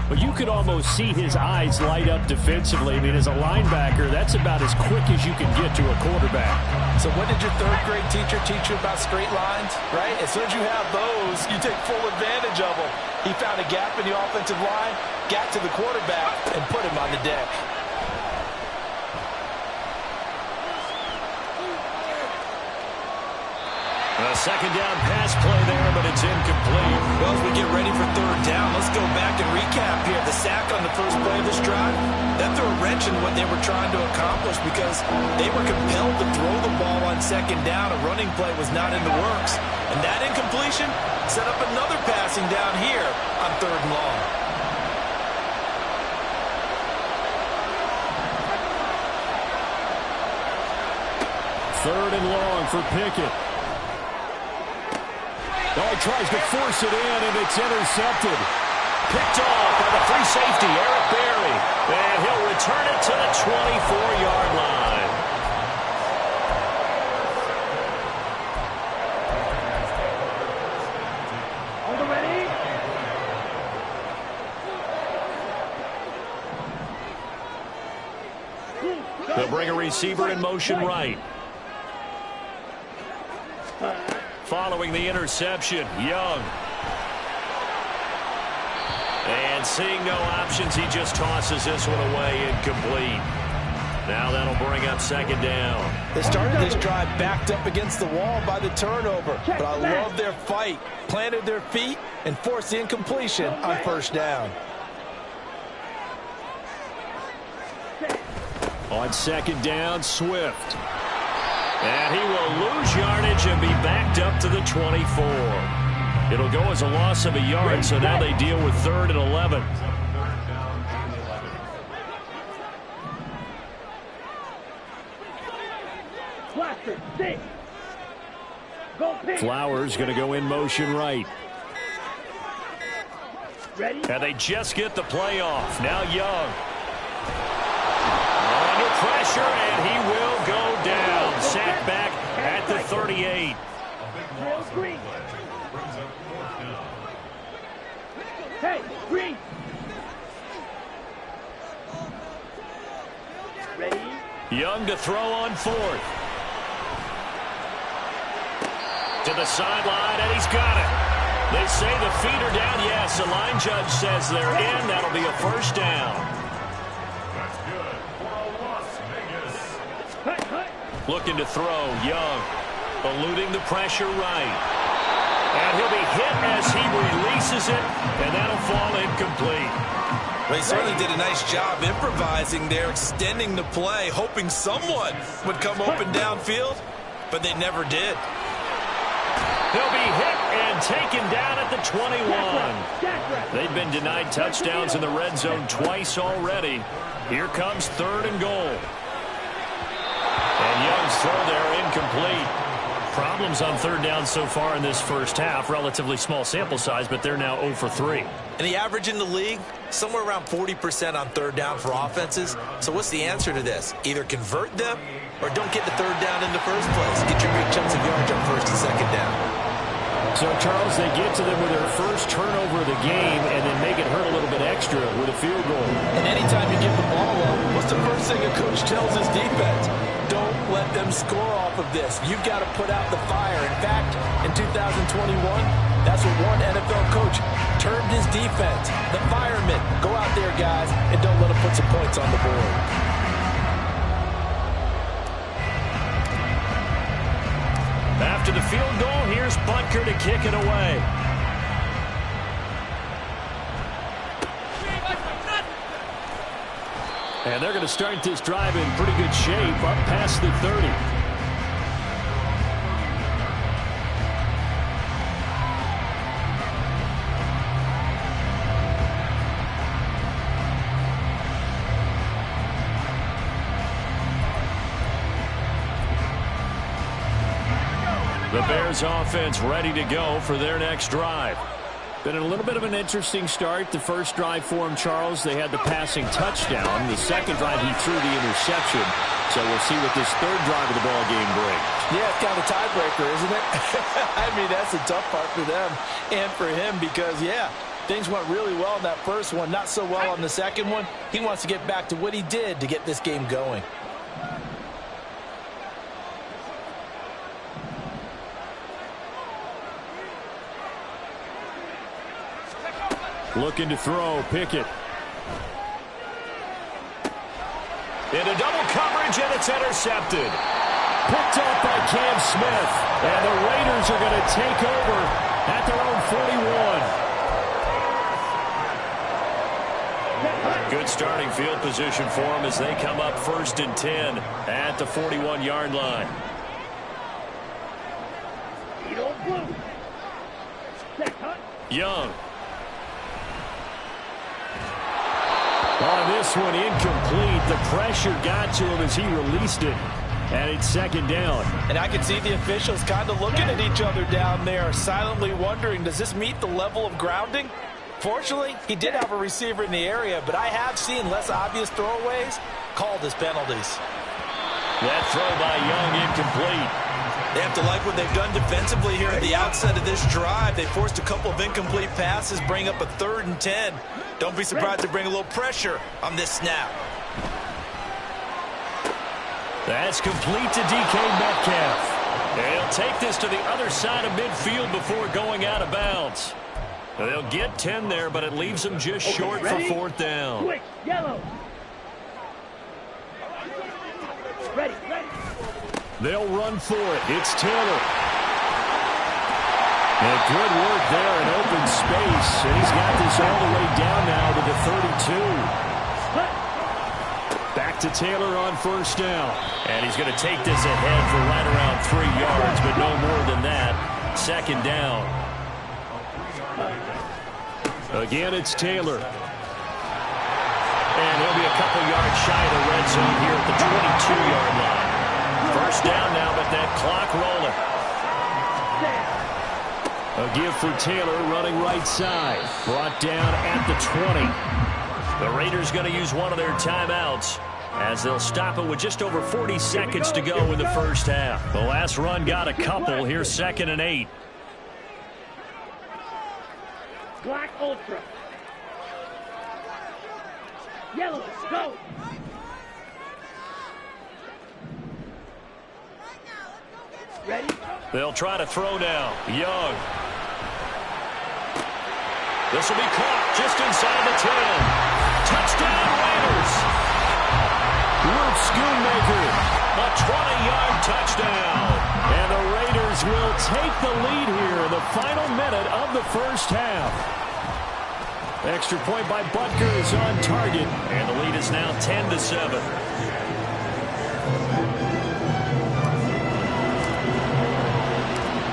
But you could almost see his eyes light up defensively. I mean, as a linebacker, that's about as quick as you can get to a quarterback. So what did your 3rd grade teacher teach you about straight lines, right? As soon as you have those, you take full advantage of them. He found a gap in the offensive line, got to the quarterback, and put him on the deck. A 2nd down pass play there, but it's incomplete. Well, as we get ready for 3rd down, let's go back and recap here. The sack on the first play of this drive, that threw a wrench in what they were trying to accomplish because they were compelled to throw the ball on 2nd down. A running play was not in the works. And that incompletion set up another passing down here on 3rd and long. Third and long for Pickett. Oh, he tries to force it in, and it's intercepted. Picked off by the free safety, Eric Berry. And he'll return it to the 24-yard line. Hold it ready. They'll bring a receiver in motion right. Following the interception, Young. And seeing no options, he just tosses this one away incomplete. Now that'll bring up 2nd down. They started this drive backed up against the wall by the turnover, but I love their fight. Planted their feet and forced the incompletion on 1st down. On 2nd down, Swift. And he will lose yardage and be backed up to the 24. It'll go as a loss of a yard, so now they deal with 3rd and 11. Flowers going to go in motion right. And they just get the play off. Now Young. Under pressure, and he will go down. Sacked back at the 38. Hey, Green. Ready? Young to throw on 4th. To the sideline, and he's got it. They say the feet are down. Yes, the line judge says they're in. That'll be a 1st down. Looking to throw, Young. Eluding the pressure right. And he'll be hit as he releases it, and that'll fall incomplete. They certainly did a nice job improvising there, extending the play, hoping someone would come open downfield, but they never did. He'll be hit and taken down at the 21. They've been denied touchdowns in the red zone twice already. Here comes 3rd and goal. And Young's throw there incomplete. Problems on 3rd down so far in this first half. Relatively small sample size, but they're now 0 for 3. And the average in the league, somewhere around 40% on 3rd down for offenses. So what's the answer to this? Either convert them or don't get the 3rd down in the first place. Get your big chunks of yards on 1st and 2nd down. So, Charles, they get to them with their first turnover of the game and then make it hurt a little bit extra with a field goal. And anytime you give the ball up, what's the first thing a coach tells his defense? Don't let them score off of this. You've got to put out the fire. In fact, in 2021, that's what one NFL coach termed his defense. The firemen. Go out there, guys, and don't let them put some points on the board. After the field goal, here's Butker to kick it away. And they're going to start this drive in pretty good shape, up past the 30. The Bears offense ready to go for their next drive. Been a little bit of an interesting start. The first drive for him, Charles, they had the passing touchdown. The second drive, he threw the interception. So we'll see what this third drive of the ball game brings. Yeah, it's kind of a tiebreaker, isn't it? I mean, that's the tough part for them and for him because, yeah, things went really well in that first one, not so well on the second one. He wants to get back to what he did to get this game going. Looking to throw, Pickett. Into double coverage, and it's intercepted. Picked up by Cam Smith. And the Raiders are going to take over at their own 41. Good starting field position for them as they come up 1st and 10 at the 41-yard line. Young. On this one, incomplete. The pressure got to him as he released it. And it's 2nd down. And I can see the officials kind of looking at each other down there, silently wondering, does this meet the level of grounding? Fortunately, he did have a receiver in the area, but I have seen less obvious throwaways called as penalties. That throw by Young incomplete. They have to like what they've done defensively here at the outset of this drive. They forced a couple of incomplete passes, bring up a 3rd and 10. Don't be surprised to bring a little pressure on this snap. That's complete to DK Metcalf. They'll take this to the other side of midfield before going out of bounds. They'll get 10 there, but it leaves them just short for 4th down. Quick, yellow. Ready. They'll run for it. It's Taylor. And good work there in open space. And he's got this all the way down now to the 32. Back to Taylor on 1st down. And he's going to take this ahead for right around 3 yards, but no more than that. 2nd down. Again, it's Taylor. And he'll be a couple yards shy of the red zone here at the 22-yard line. 1st down now, but that clock rolling. A give for Taylor running right side. Brought down at the 20. The Raiders going to use one of their timeouts as they'll stop it with just over 40 seconds to go in the first half. The last run got a couple. Here's 2nd and 8. Black Ultra. Yellow, go. Ready? They'll try to throw now. Young. This will be caught just inside the 10. Touchdown, Raiders. Luke Schoonmaker, a 20-yard touchdown. And the Raiders will take the lead here in the final minute of the first half. Extra point by Butker is on target, and the lead is now 10-7.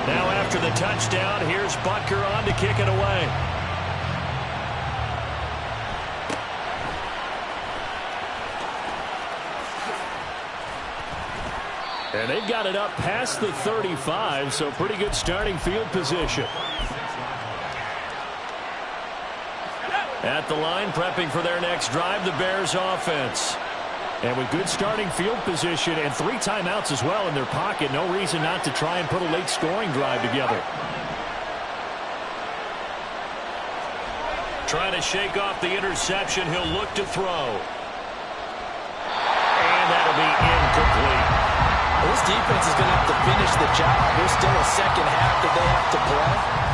Now after the touchdown, here's Butker on to kick it away. And they've got it up past the 35, so pretty good starting field position. At the line, prepping for their next drive, the Bears offense. And with good starting field position and 3 timeouts as well in their pocket, no reason not to try and put a late scoring drive together. Trying to shake off the interception. He'll look to throw. And that'll be incomplete. Well, this defense is going to have to finish the job. There's still a second half that they have to play.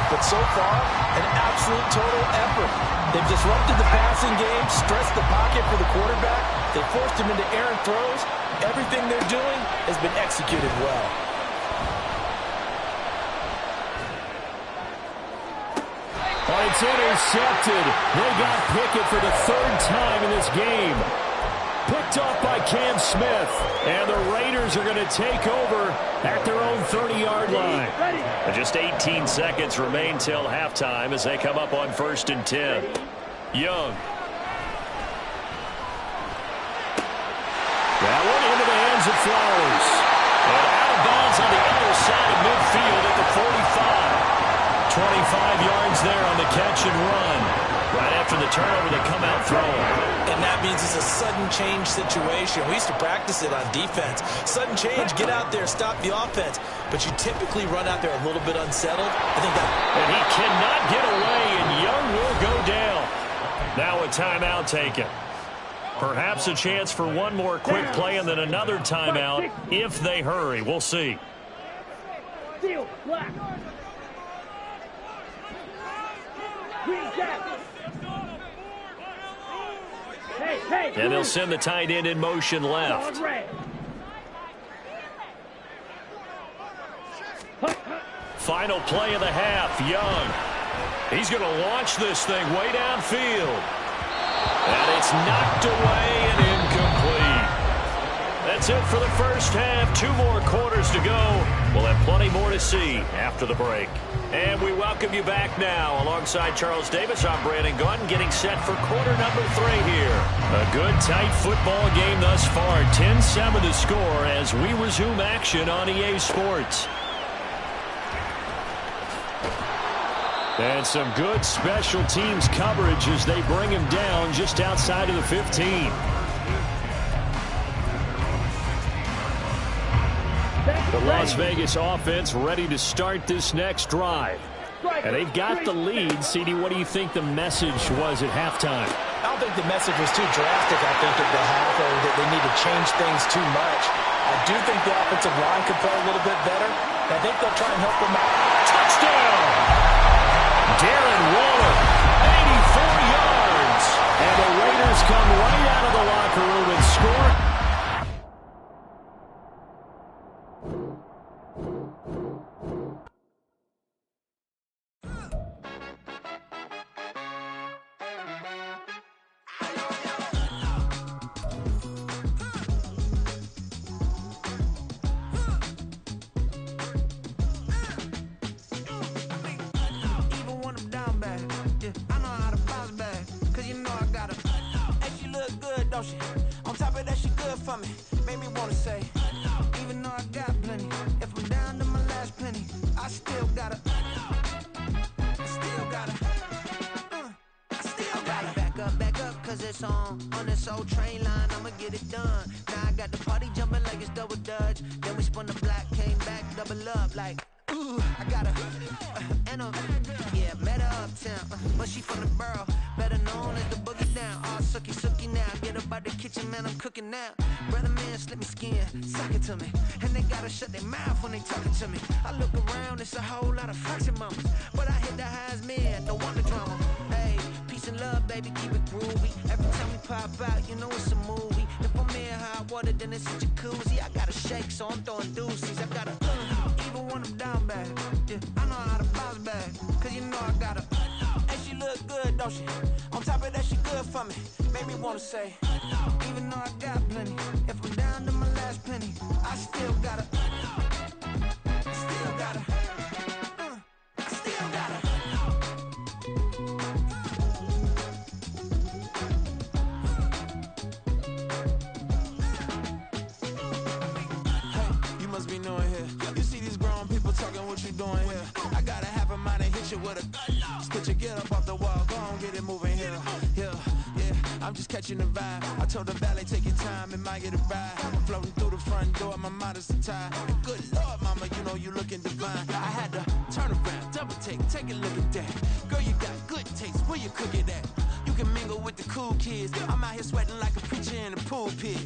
But so far, an absolute total effort. They've disrupted the passing game, stressed the pocket for the quarterback. They forced him into errant throws. Everything they're doing has been executed well. Oh, it's intercepted. They got Pickett for the third time in this game. Picked off by Cam Smith. And the Raiders are going to take over at their own 30-yard line. And just 18 seconds remain till halftime as they come up on 1st and 10. Young. That one into the hands of Flowers. And out of bounds on the other side of midfield at the 45. 25 yards there on the catch and run. Right after the turnover, they come out throwing. And that means it's a sudden change situation. We used to practice it on defense. Sudden change, get out there, stop the offense. But you typically run out there a little bit unsettled. I think that... And he cannot get away, and Young will go down. Now a timeout taken. Perhaps a chance for one more quick play and then another timeout if they hurry. We'll see. Steel, black. Green jacket. And they'll send the tight end in motion left. Final play of the half, Young. He's going to launch this thing way downfield. And it's knocked away and incomplete. That's it for the first half. 2 more quarters to go. We'll have plenty more to see after the break. And we welcome you back now. Alongside Charles Davis, I'm Brandon Gunn, getting set for quarter number 3 here. A good, tight football game thus far. 10-7 the score as we resume action on EA Sports. And some good special teams coverage as they bring him down just outside of the 15. The Las Vegas offense ready to start this next drive. And they've got the lead. CD, what do you think the message was at halftime? I don't think the message was too drastic, I think, at the half, or that they need to change things too much. I do think the offensive line could play a little bit better. I think they'll try and help them out. Touchdown! Darren Waller, 84 yards. And the Raiders come right out of the locker room and score. On top of that, she good for me. Made me wanna say, even though I got plenty, if I'm down to my last penny, I still gotta back up, cause it's on this old train line, I'ma get it done. Now I got the party jumping like it's double dutch. Then we spun the block, came back, double up like, ooh, I got a, yeah, met her uptown, but she from the borough, better known as the boogie down. All sucky now, get up out the kitchen, man, I'm cooking now. Brother man, slip me skin, suck it to me, and they gotta shut their mouth when they talking to me. I look around, it's a whole lot of fraction mamas, but I hit the highs, man, don't want the drama. Hey, peace and love, baby, keep it groovy. Every time we pop out, you know it's a movie. If I'm in hot water, then it's a jacuzzi. I gotta shake, so I'm throwing deuces. I gotta, even when I'm down bad, yeah, I know how to bounce back, cause you know I gotta, and she look good, don't she? On top of that, she good for me. Made me wanna say, even though I got plenty, if I'm down to my last penny, I still gotta, I still gotta. What you doing here? I got a half a mind to hit you with a spit you, get up off the wall, go on, get it moving here. Yeah, I'm just catching the vibe. I told the valet, take your time, it might get a ride. I'm floating through the front door, my mind is a tie. And good Lord, mama, you know you looking divine. I had to turn around, double take a look at that. Girl, you got good taste, where you cook it at? You can mingle with the cool kids. I'm out here sweating like a preacher in the pulpit.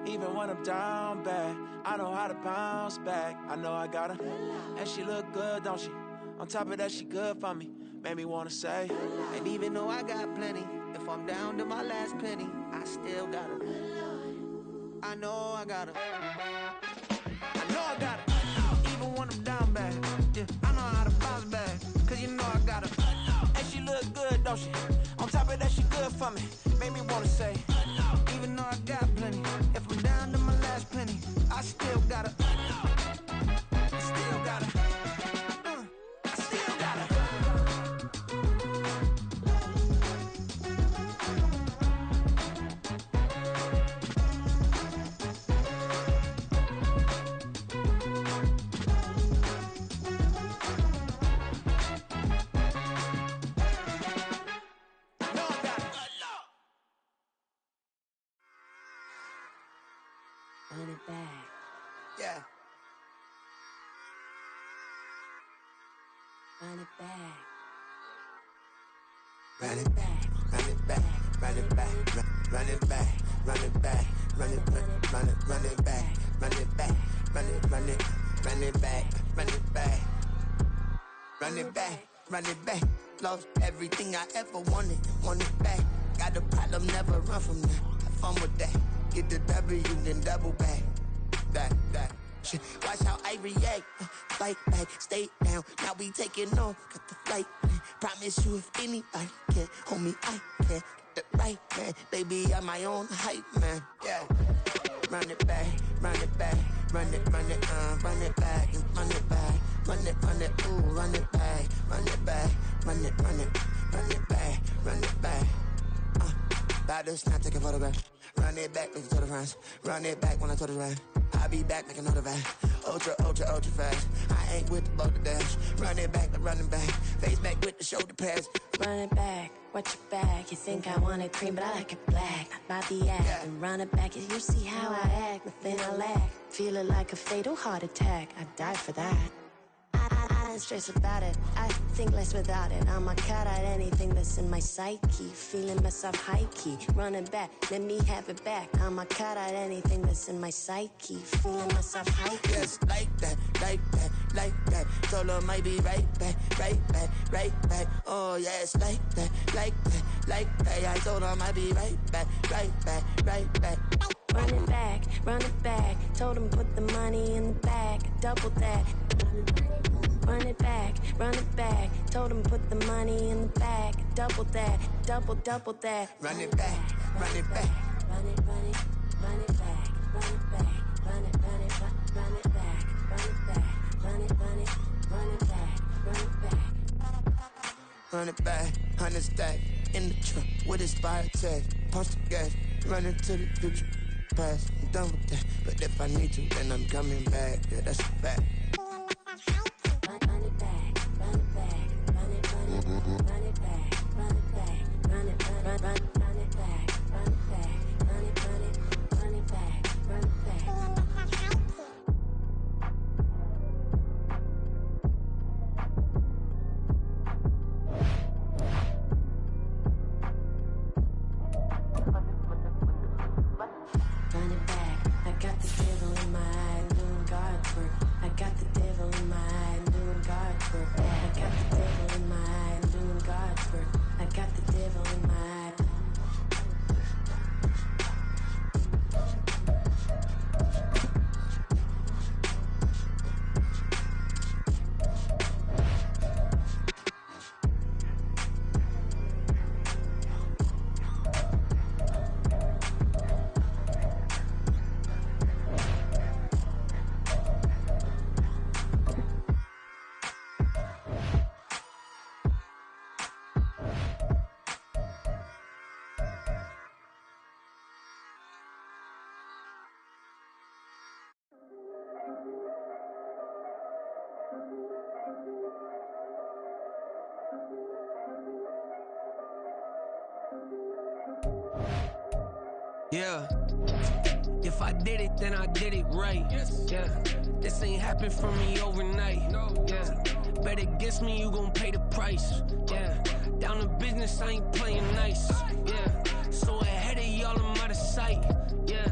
Even when I'm down bad, I know how to bounce back. I know I got her, and she look good, don't she? On top of that, she good for me. Made me wanna say, and even though I got plenty, if I'm down to my last penny, I still got her. I know I got her. I know I got her. Even when I'm down bad, yeah, I know how to bounce back. Cause you know I got her. and she look good, don't she? On top of that, she good for me. Made me wanna say, even though I got plenty, if I'm down to my last penny, I still got her. I still got her. I still got her. Run it back. Yeah. Run it back. Run it back. Run it back. Run it back. Run it back. Run it back. Run it back. Run it back. Run it back. Run it run it run it back. Run it back. Run it back. Run it back. Lost everything I ever wanted. Want it back. Got a problem, never run from that. Have fun with that. Get the W, then double back. That shit. Watch how I react. Fight back, stay down. Now we taking off. Got the flight plan. Promise you if anybody can, homie, I can. Get the right man. Baby, I'm my own hype man. Yeah. Run it back, run it back. Run it back, and run it back. Run it, ooh, run it back. Run it back, run it back. Run it back. About to snap, take a photograph. Run it back, make it to the friends. Run it back when I told it right. I'll be back, make another van. Ultra fast. I ain't with the boulder dash. Run it back, face back with the shoulder pads. Run it back, watch your back. You think I want it cream, but I like it black. Not by the act, Yeah. and run it back. You see how I act, nothing I lack. Feeling like a fatal heart attack. I'd die for that. I don't stress about it. I think less without it. I'ma cut out anything that's in my psyche. Feeling myself high key. Running back, let me have it back. I'ma cut out anything that's in my psyche. Feeling myself high key. Yes, like that. Told her might be right back. Oh, yes, like that. I told her might be right back. Run it back. Told him put the money in the bag. Double that. Run it back. Told him put the money in the bag. Double that. Double that. Run it back. Run it back. Run it back. Run it back. Run it back. Run it back. Run it back. Run Run it back. 100 stack in the truck with his fire tag. Punch the gas. Running to the future. Past. I'm done with that. But if I need to, then I'm coming back. Yeah, that's a fact. Run it back. Run it back. Run it back. Run it back. Run it back. Run it back. Run it back. Run it back. Run it back. Run it back. Run it back. I got the devil in my eye doing guard work. I got the devil in my eye doing guard work. I got the devil in my eye doing guard work. I got the devil in my eye. Yeah. If I did it, then I did it right. Yeah. This ain't happened for me overnight. Yeah. Bet against me, you gon' pay the price. Yeah. Down to business, I ain't playing nice. Yeah, so ahead of y'all, I'm out of sight. Yeah,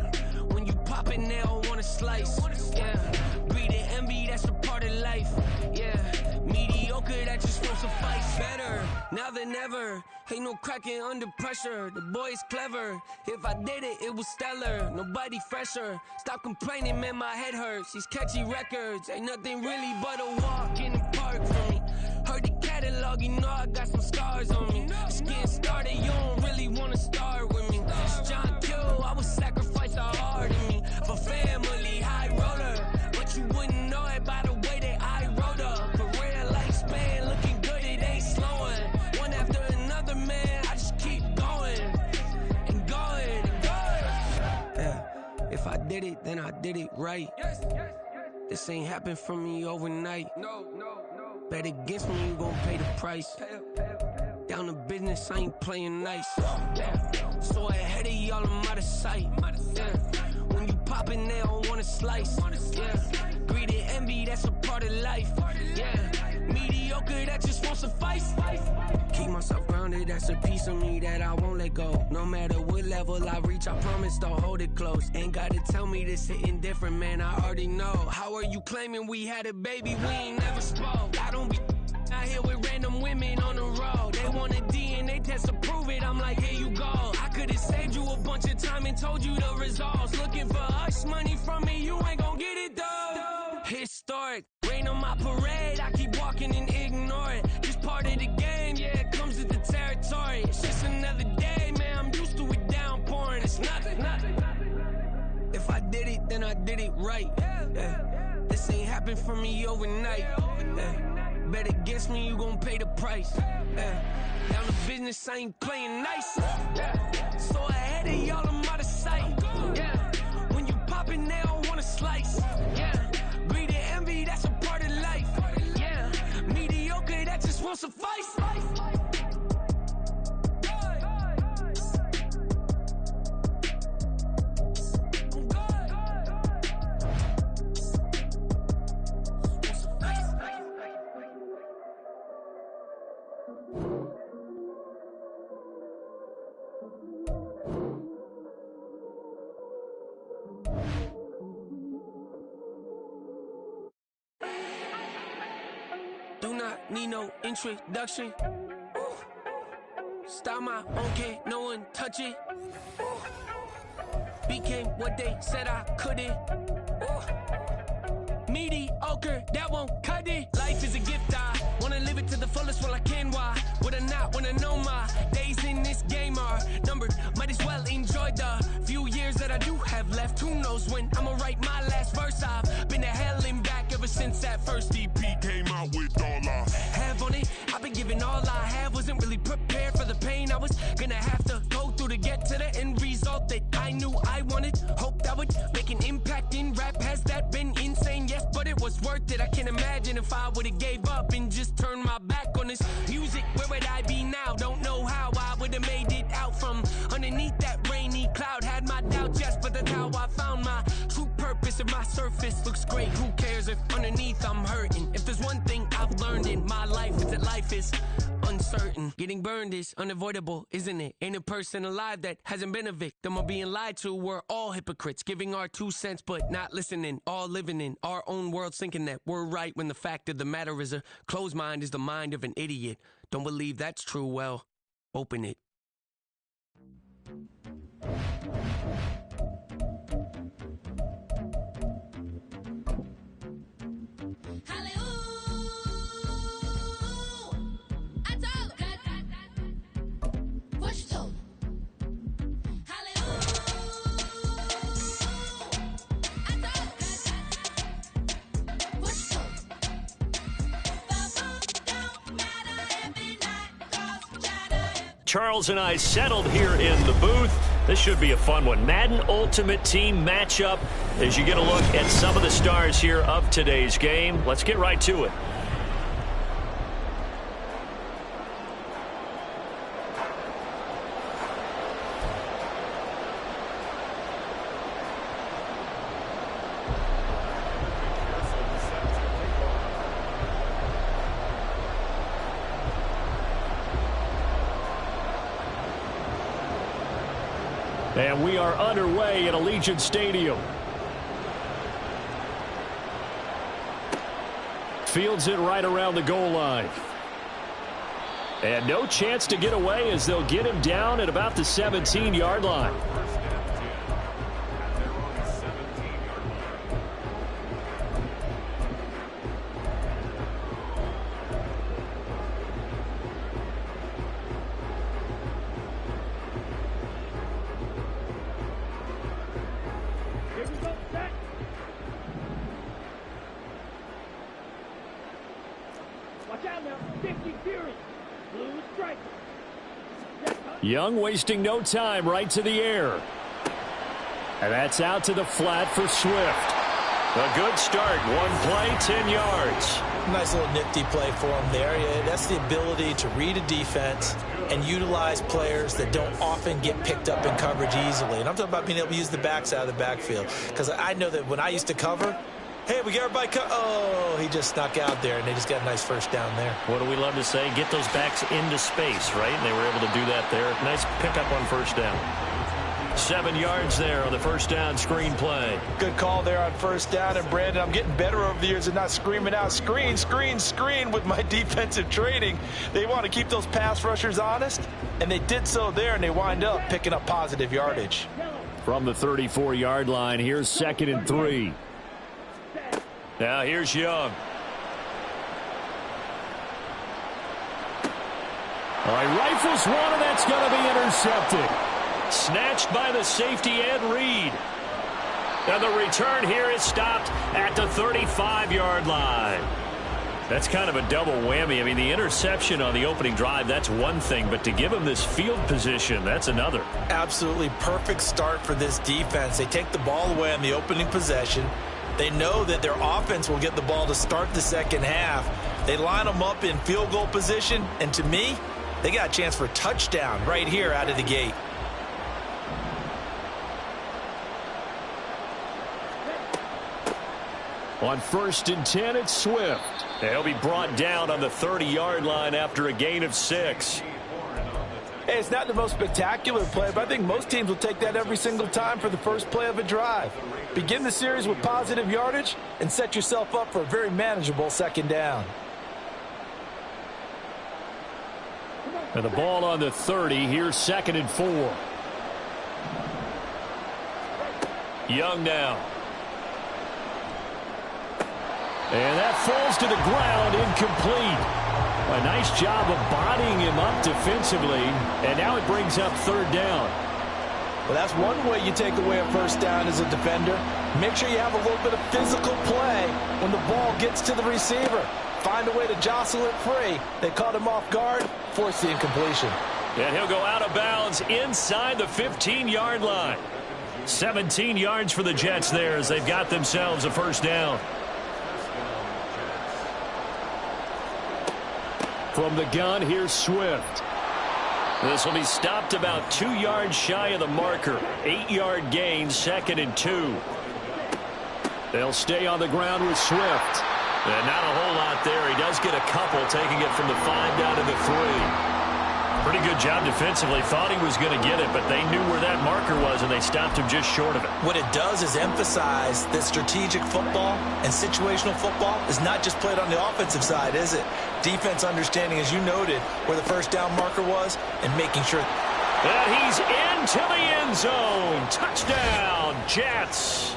when you pop it, they all wanna slice. Yeah, greed and envy, that's a part of life. Yeah, mediocre, that just won't suffice. Better now than ever. Ain't no cracking under pressure. The boy's clever. If I did it, it was stellar. Nobody fresher. Stop complaining, man, my head hurts. These catchy records ain't nothing really but a walk in the park for me. Heard the catalog, you know I got some scars on me. Just getting started, you don't really wanna start with me. It's John Q, I would sacrifice a heart in me for family, high roller. But you wouldn't know it by the way that I wrote up. Career lifespan, looking good, it ain't slowing. One after another, man, I just keep going and going and going. Yeah, if I did it, then I did it right. This ain't happened for me overnight. Bet against me, you gon' pay the price. Down to business, I ain't playing nice. Yeah. So ahead of y'all, I'm out of sight. Yeah. When you poppin', they don't wanna slice. Yeah. Greed and envy, that's a part of life. Yeah. Mediocre, that just won't suffice. Keep myself grounded, that's a piece of me that I won't let go. No matter what level I reach, I promise to hold it close. Ain't gotta tell me this hitting different, man, I already know. How are you claiming we had a baby, we ain't never spoke? I don't be out here with random women on the road. They want a DNA test to prove it, I'm like, here you go. I could've saved you a bunch of time and told you the results. Looking for hush money from me, you ain't gon' get it though. Historic, rain on my parade, I keep walking and ignore it. Just part of the game, yeah, it comes with the territory. It's just another day, man, I'm used to it downpouring. It's nothing. If I did it, then I did it right. Yeah. This ain't happened for me overnight. Yeah. Bet against me, you gon' pay the price. Yeah. Down to business, I ain't playing nice. Yeah. So ahead of y'all, I'm out of sight. Yeah. When you poppin', they don't wanna slice. Yeah. Greed and envy, that's a part of life. Yeah. Mediocre, that just won't suffice. Do not need no introduction. Style my own kid, no one touch it. Became what they said I couldn't. Mediocre, that won't cut it. Life is a gift, I wanna live it to the fullest while I can. Why would I not wanna know my days in this game are numbered? Might as well enjoy the few years that I do have left. Who knows when I'ma write my last verse? I've been to hell and back ever since that first EP came out with all I have on it. I've been giving all I have, wasn't really prepared for the pain I was gonna have to go through to get to the end result that I knew I wanted. Hoped I would make an impact in rap. Has that been insane? Yes, but it was worth it. I can't imagine if I would've gave up and just turned my back on this music. Where would I be now? Don't know how I would've made it out from underneath that rainy cloud. Had my doubts, yes, but that's how I found my true purpose. If my surface looks great, who cares if underneath I'm hurting? If there's one thing I've learned in my life, it's that life is uncertain. Getting burned is unavoidable, isn't it? Ain't a person alive that hasn't been a victim of being lied to. We're all hypocrites, giving our 2 cents but not listening. All living in our own world, thinking that we're right when the fact of the matter is a closed mind is the mind of an idiot. Don't believe that's true? Well, open it. Charles and I settled here in the booth. This should be a fun one. Madden Ultimate Team matchup as you get a look at some of the stars here of today's game. Let's get right to it. And we are underway at Allegiant Stadium. Fields it right around the goal line. And no chance to get away as they'll get him down at about the 17-yard line. Young wasting no time, right to the air. And that's out to the flat for Swift. A good start. One play, 10 yards. Nice little nifty play for him there. Yeah, that's the ability to read a defense and utilize players that don't often get picked up in coverage easily. And I'm talking about being able to use the backs out of the backfield. Because I know that when I used to cover, hey, we got everybody oh, he just snuck out there, and they just got a nice first down there. What do we love to say? Get those backs into space, right? And they were able to do that there. Nice pickup on first down. 7 yards there on the first down screen play. Good call there on first down. And, Brandon, I'm getting better over the years and not screaming out screen, screen, screen with my defensive training. They want to keep those pass rushers honest, and they did so there, and they wind up picking up positive yardage. From the 34-yard line, here's 2nd and 3. Now here's Young. All right, rifles one, and that's going to be intercepted. Snatched by the safety, Ed Reed. Now the return here is stopped at the 35-yard line. That's kind of a double whammy. I mean, the interception on the opening drive, that's one thing, but to give him this field position, that's another. Absolutely perfect start for this defense. They take the ball away on the opening possession. They know that their offense will get the ball to start the second half. They line them up in field goal position, and to me, they got a chance for a touchdown right here out of the gate. On 1st and 10, it's Swift. He'll be brought down on the 30-yard line after a gain of 6. Hey, it's not the most spectacular play, but I think most teams will take that every single time for the first play of a drive. Begin the series with positive yardage and set yourself up for a very manageable second down. And the ball on the 30. Here's 2nd and 4. Young now. And that falls to the ground, incomplete. A nice job of bodying him up defensively, and now it brings up 3rd down. Well, that's one way you take away a first down as a defender. Make sure you have a little bit of physical play when the ball gets to the receiver. Find a way to jostle it free. They caught him off guard, force the incompletion. And he'll go out of bounds inside the 15-yard line. 17 yards for the Jets there as they've got themselves a first down. From the gun, here's Swift. This will be stopped about 2 yards shy of the marker. 8-yard gain, 2nd and 2. They'll stay on the ground with Swift. And not a whole lot there. He does get a couple, taking it from the 5 down to the 3. Pretty good job defensively. Thought he was going to get it, but they knew where that marker was, and they stopped him just short of it. What it does is emphasize that strategic football and situational football is not just played on the offensive side, is it? Defense understanding, as you noted, where the first down marker was and making sure. And he's into the end zone. Touchdown, Jets.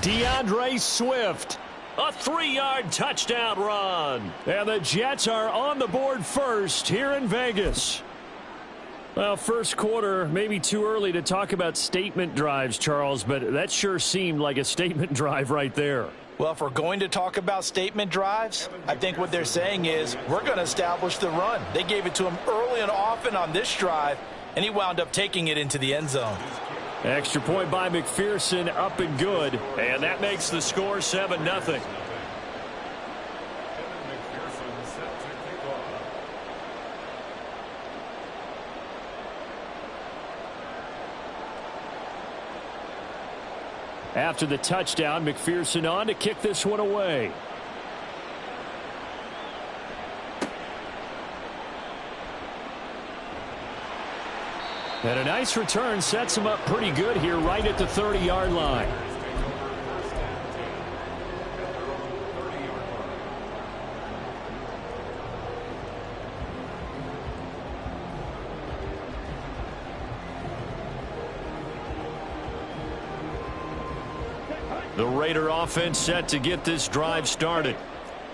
DeAndre Swift. A 3-yard touchdown run. And the Jets are on the board first here in Vegas. Well, first quarter, maybe too early to talk about statement drives, Charles, but that sure seemed like a statement drive right there. Well, if we're going to talk about statement drives, I think what they're saying is we're going to establish the run. They gave it to him early and often on this drive, and he wound up taking it into the end zone. Extra point by McPherson, up and good, and that makes the score 7-0. After the touchdown, McPherson on to kick this one away. And a nice return sets him up pretty good here right at the 30-yard line. The Raider offense set to get this drive started.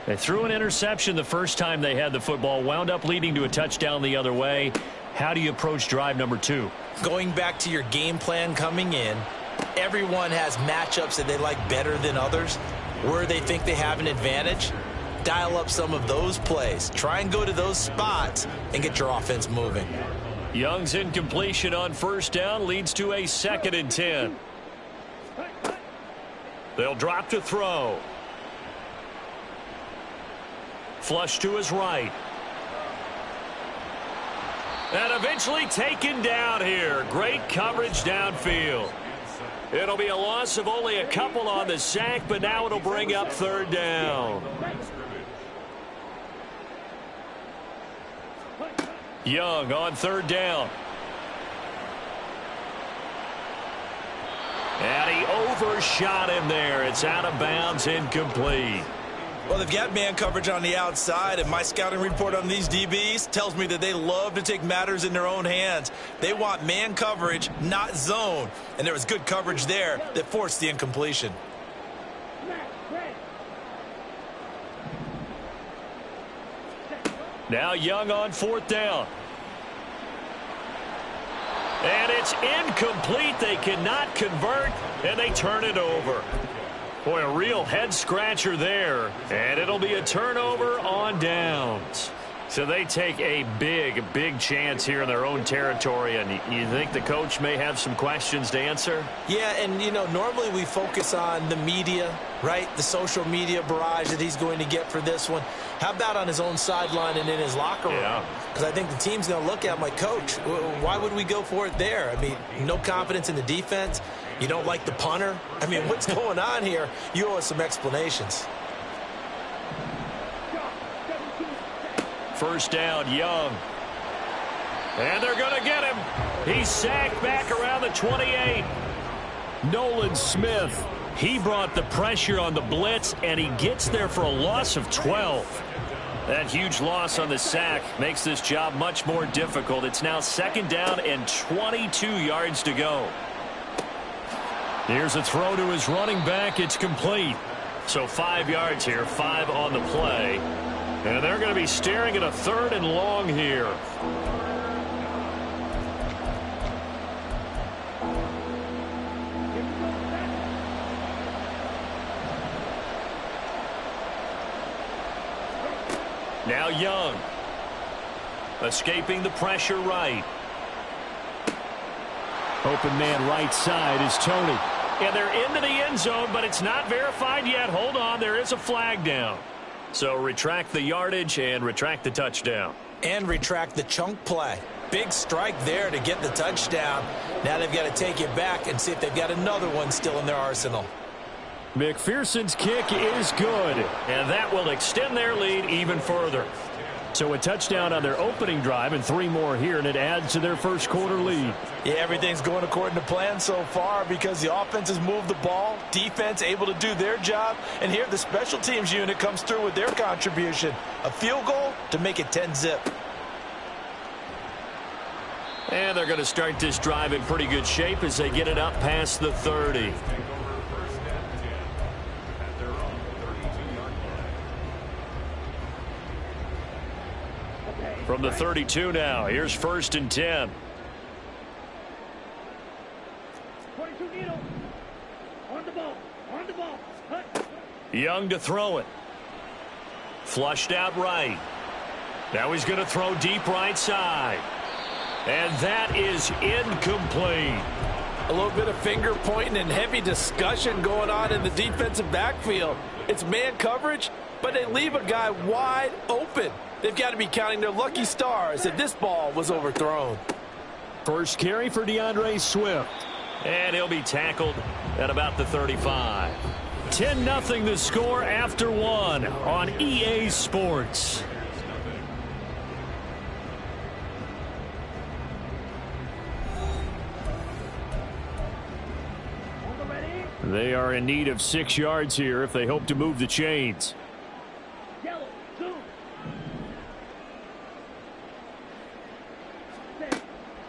They threw an interception the first time they had the football, wound up leading to a touchdown the other way. How do you approach drive number 2? Going back to your game plan coming in, everyone has matchups that they like better than others. Where they think they have an advantage, dial up some of those plays. Try and go to those spots and get your offense moving. Young's incompletion on first down leads to a 2nd and 10. They'll drop to throw. Flush to his right. And eventually taken down here. Great coverage downfield. It'll be a loss of only a couple on the sack, but now it'll bring up 3rd down. Young on 3rd down. And he overshot him there. It's out of bounds, incomplete. Well, they've got man coverage on the outside, and my scouting report on these DBs tells me that they love to take matters in their own hands. They want man coverage, not zone. And there was good coverage there that forced the incompletion. Now Young on 4th down. And it's incomplete. They cannot convert, and they turn it over. Boy, a real head-scratcher there. And it'll be a turnover on downs. So they take a big chance here in their own territory, and you think the coach may have some questions to answer? Yeah, and, you know, normally we focus on the media, right? The social media barrage that he's going to get for this one. How about on his own sideline and in his locker room? Because I think the team's going to look at him like, Coach, why would we go for it there? I mean, no confidence in the defense. You don't like the punter? I mean, what's going on here? You owe us some explanations. First down, Young. And they're going to get him. He's sacked back around the 28. Nolan Smith, he brought the pressure on the blitz, and he gets there for a loss of 12. That huge loss on the sack makes this job much more difficult. It's now 2nd down and 22 yards to go. Here's a throw to his running back. It's complete. So 5 yards here, 5 on the play. And they're going to be staring at a 3rd and long here. Now Young. Escaping the pressure right. Open man right side is Tony. And they're into the end zone, but it's not verified yet. Hold on, there is a flag down. So retract the yardage and retract the touchdown. And retract the chunk play. Big strike there to get the touchdown. Now they've got to take it back and see if they've got another one still in their arsenal. McPherson's kick is good, and that will extend their lead even further. So a touchdown on their opening drive and 3 more here, and it adds to their first quarter lead. Yeah, everything's going according to plan so far because the offense has moved the ball, defense able to do their job, and here the special teams unit comes through with their contribution. A field goal to make it 10-zip. And they're going to start this drive in pretty good shape as they get it up past the 30. From the 32 now, here's 1st and 10. Young to throw it. Flushed out right. Now he's going to throw deep right side. And that is incomplete. A little bit of finger pointing and heavy discussion going on in the defensive backfield. It's man coverage, but they leave a guy wide open. They've got to be counting their lucky stars that this ball was overthrown. First carry for DeAndre Swift. And he'll be tackled at about the 35. 10-0 the score after 1 on EA Sports. They are in need of 6 yards here if they hope to move the chains. Yellow, 2.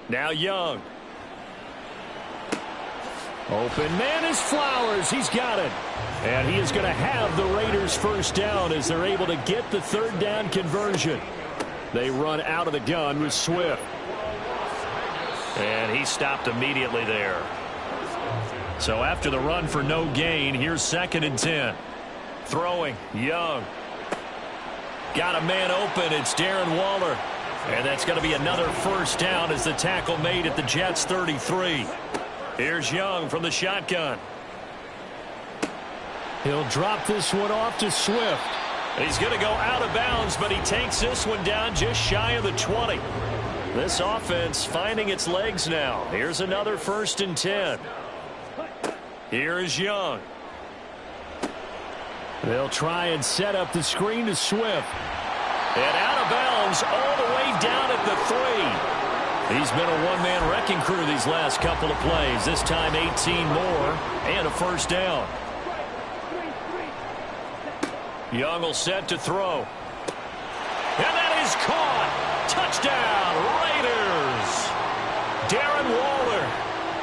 Now Young. Open man is Flowers. He's got it. And he is going to have the Raiders first down as they're able to get the 3rd down conversion. They run out of the gun with Swift. And he stopped immediately there. So after the run for no gain, here's 2nd and 10. Throwing, Young. Got a man open. It's Darren Waller. And that's going to be another first down as the tackle made at the Jets' 33. Here's Young from the shotgun. He'll drop this one off to Swift. He's going to go out of bounds, but he takes this one down just shy of the 20. This offense finding its legs now. Here's another 1st and 10. Here is Young. They'll try and set up the screen to Swift. And out of bounds all the way down at the 3. He's been a one-man wrecking crew these last couple of plays. This time 18 more and a first down. Young will set to throw. And that is caught. Touchdown, Raiders. Darren Waller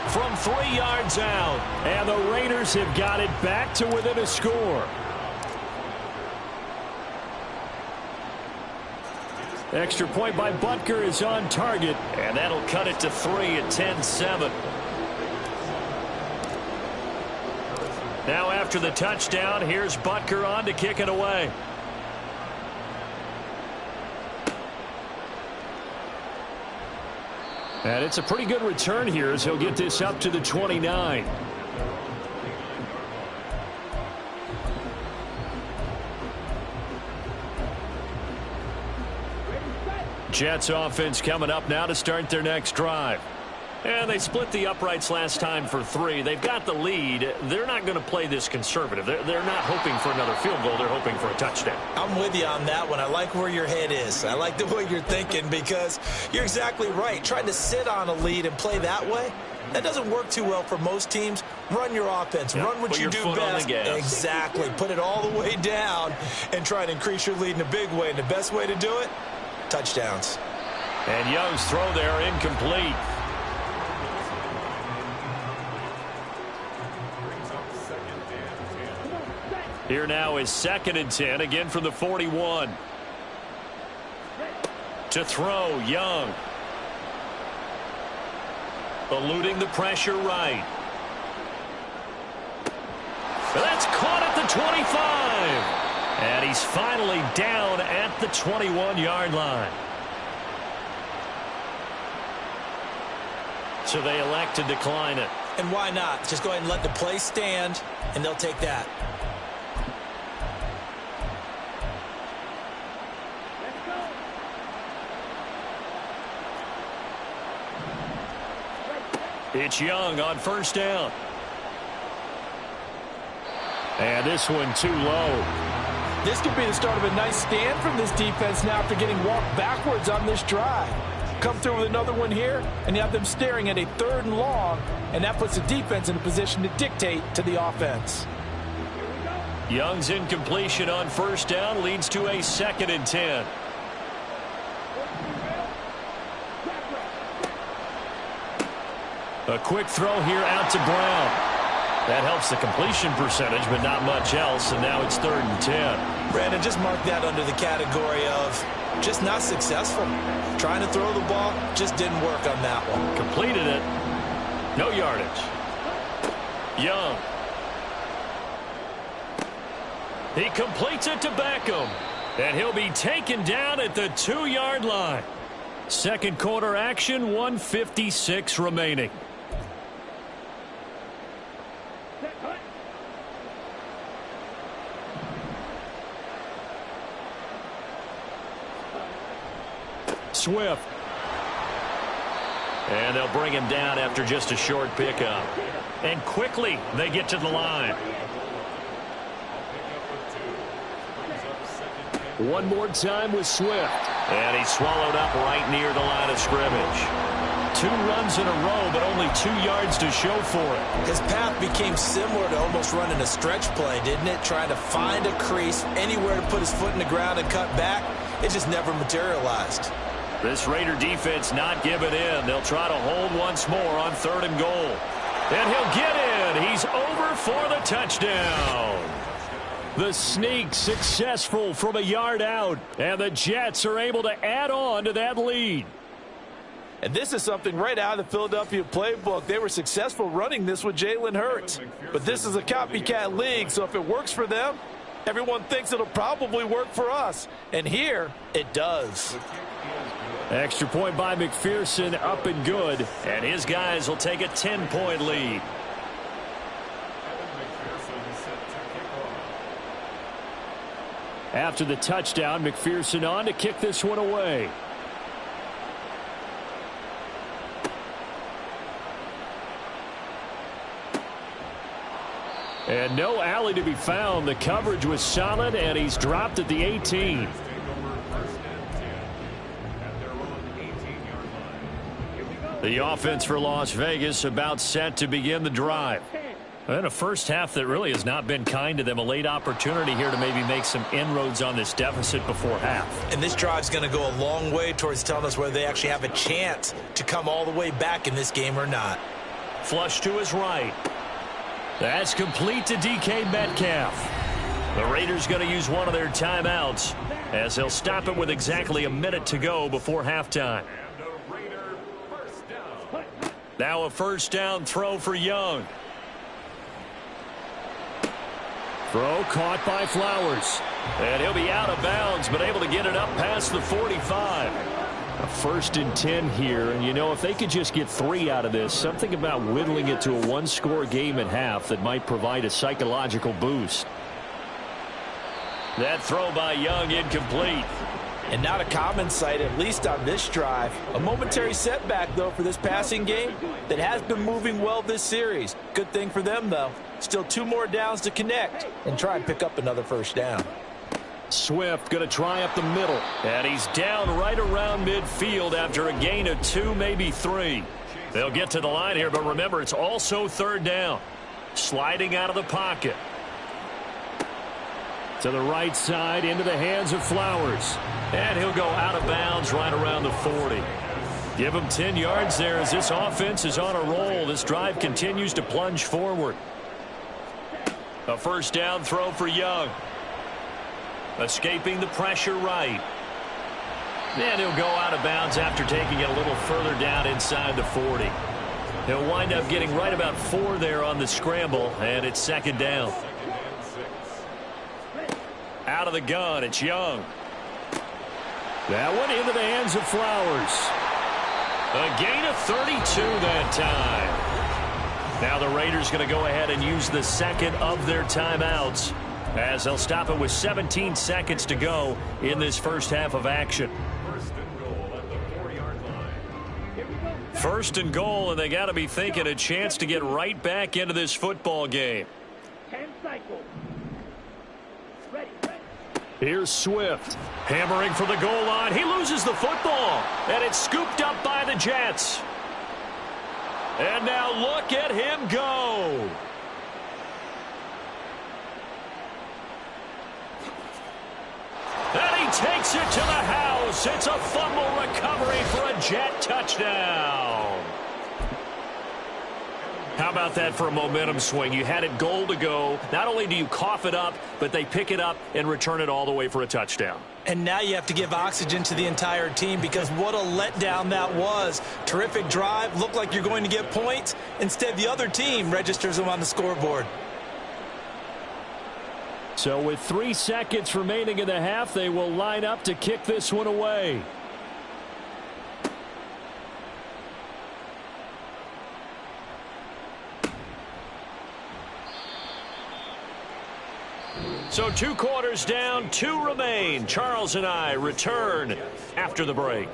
from 3 yards out. And the Raiders have got it back to within a score. Extra point by Butker is on target. And that'll cut it to 3 at 10-7. Now after the touchdown, here's Butker on to kick it away. And it's a pretty good return here as he'll get this up to the 29. Jets offense coming up now to start their next drive. And they split the uprights last time for 3. They've got the lead. They're not going to play this conservative. They're not hoping for another field goal. They're hoping for a touchdown. I'm with you on that one. I like where your head is. I like the way you're thinking because you're exactly right. Trying to sit on a lead and play that way, that doesn't work too well for most teams. Run your offense. Run what you do best. Exactly. Put it all the way down and try and increase your lead in a big way. And the best way to do it, touchdowns. And Young's throw there incomplete. Here now is 2nd and 10, again from the 41. To throw, Young. Eluding the pressure right. That's caught at the 25. And he's finally down at the 21-yard line. So they elect to decline it. And why not? Just go ahead and let the play stand, and they'll take that. It's Young on first down. And this one too low. This could be the start of a nice stand from this defense now after getting walked backwards on this drive. Come through with another one here, and you have them staring at a 3rd and long, and that puts the defense in a position to dictate to the offense. Young's incompletion on first down leads to a 2nd and 10. A quick throw here out to Brown. That helps the completion percentage, but not much else, and now it's 3rd and 10. Brandon, just mark that under the category of just not successful. Trying to throw the ball, just didn't work on that one. Completed it. No yardage. Young. He completes it to Beckham. And he'll be taken down at the 2-yard line. Second quarter action, 1:56 remaining. Swift. And they'll bring him down after just a short pickup. And quickly they get to the line. One more time with Swift. And he's swallowed up right near the line of scrimmage. 2 runs in a row, but only 2 yards to show for it. His path became similar to almost running a stretch play, didn't it? Trying to find a crease, anywhere to put his foot in the ground and cut back. It just never materialized. This Raider defense not giving in. They'll try to hold once more on 3rd and goal. And he'll get in. He's over for the touchdown. The sneak successful from a yard out. And the Jets are able to add on to that lead. And this is something right out of the Philadelphia playbook. They were successful running this with Jalen Hurts. But this is a copycat league, so if it works for them, everyone thinks it'll probably work for us. And here, it does. Extra point by McPherson, up and good. And his guys will take a 10-point lead. After the touchdown, McPherson on to kick this one away. And no alley to be found. The coverage was solid, and he's dropped at the 18. The offense for Las Vegas about set to begin the drive. And a first half that really has not been kind to them. A late opportunity here to maybe make some inroads on this deficit before half. And this drive's going to go a long way towards telling us whether they actually have a chance to come all the way back in this game or not. Flush to his right. That's complete to DK Metcalf. The Raiders going to use one of their timeouts as they'll stop it with exactly a minute to go before halftime. Now a first down throw for Young. Throw caught by Flowers. And he'll be out of bounds, but able to get it up past the 45. A 1st and 10 here, and you know, if they could just get 3 out of this, something about whittling it to a 1-score game at half that might provide a psychological boost. That throw by Young incomplete. And not a common sight, at least on this drive. A momentary setback, though, for this passing game that has been moving well this series. Good thing for them, though. Still 2 more downs to connect and try and pick up another first down. Swift going to try up the middle. And he's down right around midfield after a gain of 2, maybe 3. They'll get to the line here, but remember, it's also 3rd down. Sliding out of the pocket. To the right side, into the hands of Flowers. And he'll go out of bounds right around the 40. Give him 10 yards there as this offense is on a roll. This drive continues to plunge forward. A first down throw for Young. Escaping the pressure right. And he'll go out of bounds after taking it a little further down inside the 40. He'll wind up getting right about 4 there on the scramble, and it's 2nd down. Out of the gun, it's Young. That one into the hands of Flowers. A gain of 32 that time. Now the Raiders going to go ahead and use the 2nd of their timeouts as they'll stop it with 17 seconds to go in this first half of action. 1st and goal, and they got to be thinking a chance to get right back into this football game. 10 cycles. Ready. Here's Swift, hammering for the goal line. He loses the football, and it's scooped up by the Jets. And now look at him go. And he takes it to the house. It's a fumble recovery for a Jet touchdown. How about that for a momentum swing? You had it goal to go. Not only do you cough it up, but they pick it up and return it all the way for a touchdown. And now you have to give oxygen to the entire team because what a letdown that was. Terrific drive. Looked like you're going to get points. Instead, the other team registers them on the scoreboard. So with 3 seconds remaining in the half, they will line up to kick this one away. So 2 quarters down, 2 remain. Charles and I return after the break.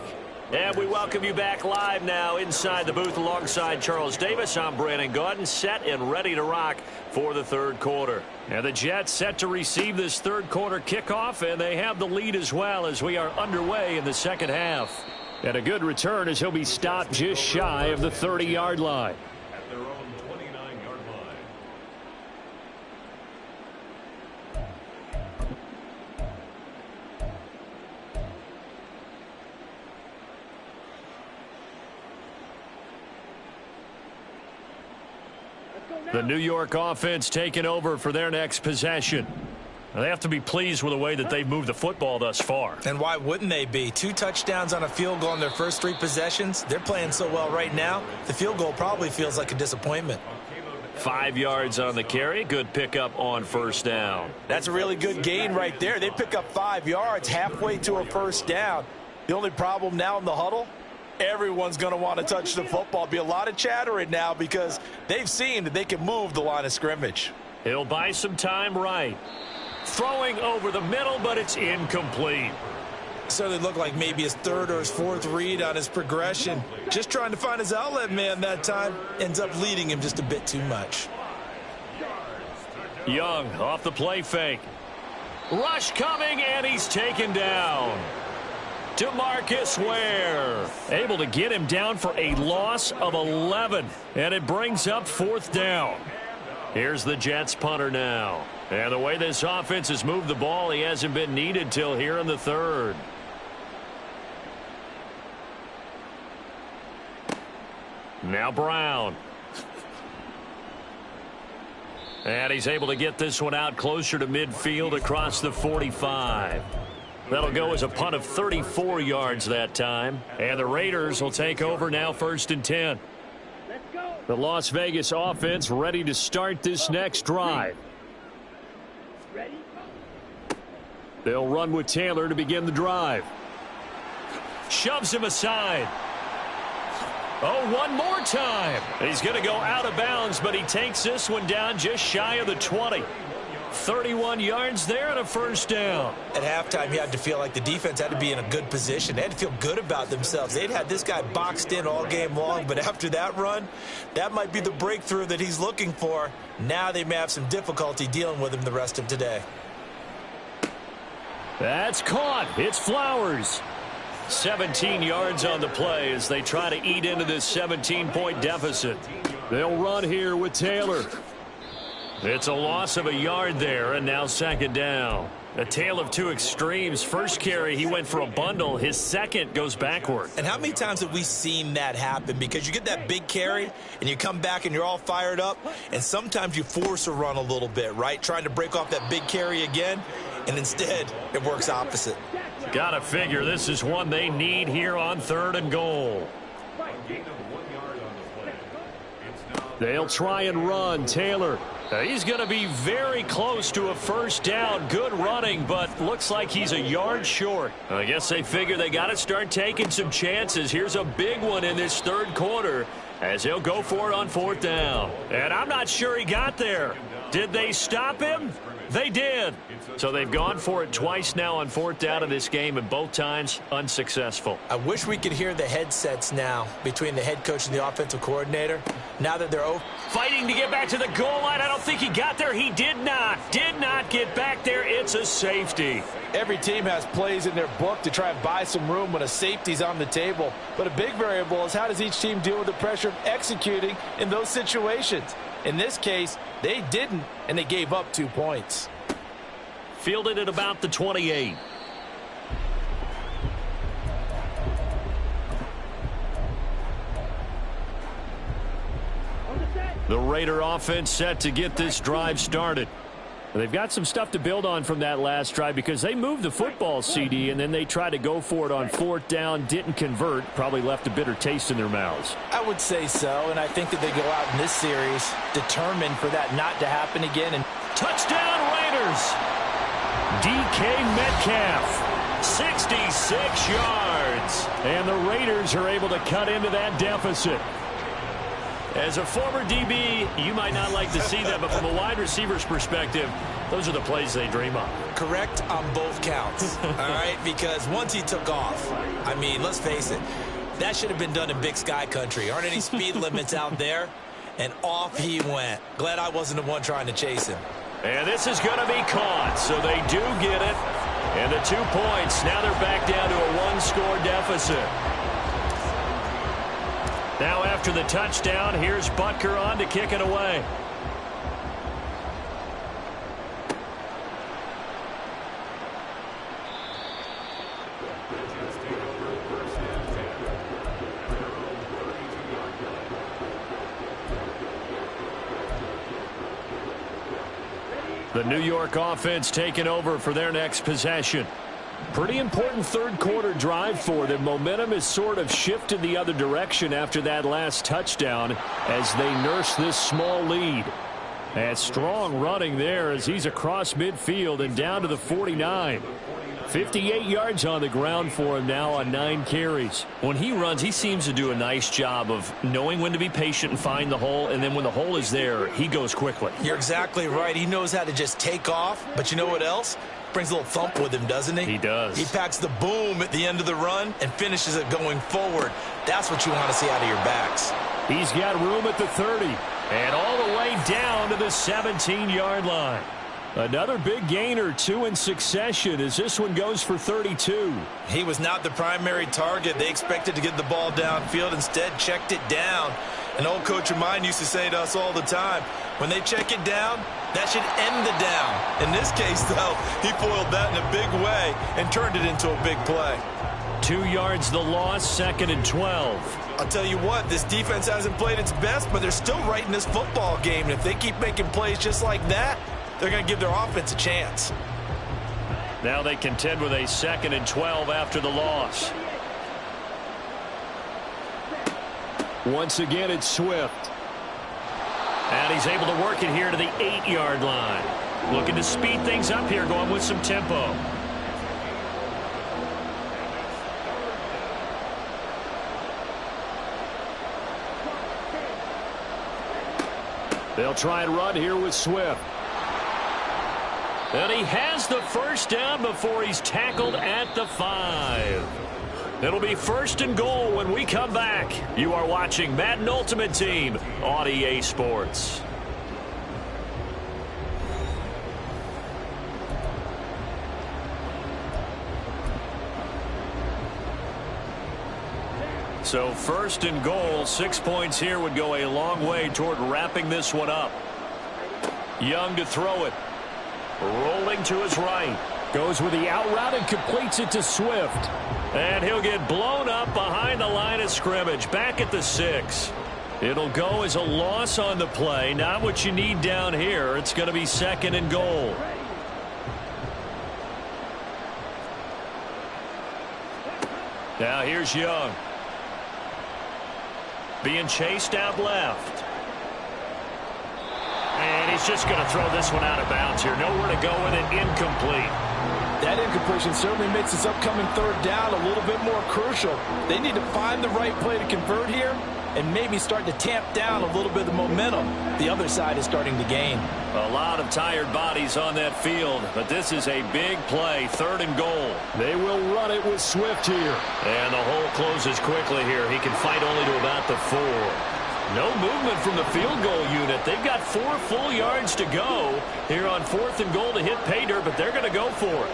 And we welcome you back live now inside the booth alongside Charles Davis. I'm Brandon Gaudin, set and ready to rock for the 3rd quarter. And the Jets set to receive this 3rd quarter kickoff, and they have the lead as well as we are underway in the 2nd half. And a good return as he'll be stopped just shy of the 30-yard line. At their own 29-yard line. The New York offense taking over for their next possession. They have to be pleased with the way that they've moved the football thus far. And why wouldn't they be? 2 touchdowns on a field goal in their first 3 possessions. They're playing so well right now, the field goal probably feels like a disappointment. 5 yards on the carry. Good pickup on first down. That's a really good gain right there. They pick up 5 yards halfway to a first down. The only problem now in the huddle, everyone's going to want to touch the football. Be a lot of chattering now because they've seen that they can move the line of scrimmage. He'll buy some time right. Throwing over the middle, but it's incomplete. So it looked like maybe his 3rd or his 4th read on his progression. Just trying to find his outlet man that time. Ends up leading him just a bit too much. Young off the play fake. Rush coming, and he's taken down. DeMarcus Ware able to get him down for a loss of 11. And it brings up 4th down. Here's the Jets punter now. And the way this offense has moved the ball, he hasn't been needed till here in the 3rd. Now Brown. And he's able to get this one out closer to midfield across the 45. That'll go as a punt of 34 yards that time. And the Raiders will take over now 1st and 10. The Las Vegas offense ready to start this next drive. They'll run with Taylor to begin the drive. Shoves him aside. Oh, one more time. He's going to go out of bounds, but he takes this one down just shy of the 20. 31 yards there and a first down. At halftime, you had to feel like the defense had to be in a good position. They had to feel good about themselves. They'd had this guy boxed in all game long, but after that run, that might be the breakthrough that he's looking for. Now they may have some difficulty dealing with him the rest of today. That's caught. It's Flowers. 17 yards on the play as they try to eat into this 17-point deficit. They'll run here with Taylor. It's a loss of a yard there, and now 2nd down. A tale of 2 extremes. First carry, he went for a bundle. His second goes backward. And how many times have we seen that happen? Because you get that big carry, and you come back and you're all fired up, and sometimes you force a run a little bit, right? Trying to break off that big carry again, and instead it works opposite. Gotta figure this is one they need here on 3rd and goal. They'll try and run. Taylor. He's going to be very close to a first down. Good running, but looks like he's a yard short. I guess they figure they got to start taking some chances. Here's a big one in this 3rd quarter as he'll go for it on 4th down. And I'm not sure he got there. Did they stop him? They did. So they've gone for it twice now on 4th down in this game, and both times unsuccessful. I wish we could hear the headsets now between the head coach and the offensive coordinator. Now that they're fighting to get back to the goal line. I don't think he got there. He did not get back there. It's a safety. Every team has plays in their book to try and buy some room when a safety's on the table. But a big variable is how does each team deal with the pressure of executing in those situations. In this case, they didn't, and they gave up 2 points. Fielded at about the 28. The Raider offense set to get this drive started. They've got some stuff to build on from that last drive because they moved the football, CD, and then they tried to go for it on 4th down, didn't convert, probably left a bitter taste in their mouths. I would say so, and I think that they go out in this series determined for that not to happen again. And touchdown Raiders! DK Metcalf, 66 yards. And the Raiders are able to cut into that deficit. As a former DB, you might not like to see that, but from a wide receiver's perspective, those are the plays they dream of. Correct on both counts, all right? Because once he took off, I mean, let's face it, that should have been done in Big Sky country. Aren't any speed limits out there? And off he went. Glad I wasn't the one trying to chase him. And this is going to be caught, so they do get it. And the 2 points, now they're back down to a 1-score deficit. Now after the touchdown, here's Butker on to kick it away. The New York offense taking over for their next possession. Pretty important third quarter drive for them. Momentum has sort of shifted the other direction after that last touchdown as they nurse this small lead. And strong running there as he's across midfield and down to the 49. 58 yards on the ground for him now on 9 carries. When he runs, he seems to do a nice job of knowing when to be patient and find the hole, and then when the hole is there, he goes quickly. You're exactly right. He knows how to just take off, but you know what else? Brings a little thump with him, doesn't he? He does. He packs the boom at the end of the run and finishes it going forward. That's what you want to see out of your backs. He's got room at the 30 and all the way down to the 17-yard line. Another big gain or 2 in succession as this one goes for 32. He was not the primary target. They expected to get the ball downfield. Instead, checked it down. An old coach of mine used to say to us all the time, when they check it down, that should end the down. In this case, though, he foiled that in a big way and turned it into a big play. 2 yards the loss, 2nd and 12. I'll tell you what, this defense hasn't played its best, but they're still right in this football game. And if they keep making plays just like that, they're going to give their offense a chance. Now they contend with a 2nd and 12 after the loss. Once again, it's Swift. And he's able to work it here to the 8-yard line. Looking to speed things up here, going with some tempo. They'll try and run here with Swift. And he has the first down before he's tackled at the 5. It'll be 1st and goal when we come back. You are watching Madden Ultimate Team on EA Sports. So 1st and goal, 6 points here would go a long way toward wrapping this one up. Young to throw it. Rolling to his right. Goes with the out route and completes it to Swift. And he'll get blown up behind the line of scrimmage. Back at the 6. It'll go as a loss on the play. Not what you need down here. It's going to be 2nd and goal. Now here's Young. Being chased out left. And he's just going to throw this one out of bounds here. Nowhere to go with it. Incomplete. That incompletion certainly makes this upcoming 3rd down a little bit more crucial. They need to find the right play to convert here and maybe start to tamp down a little bit of the momentum the other side is starting to gain. A lot of tired bodies on that field, but this is a big play. 3rd and goal. They will run it with Swift here. And the hole closes quickly here. He can fight only to about the 4. No movement from the field goal unit. They've got 4 full yards to go here on 4th and goal to hit pay dirt, but they're going to go for it.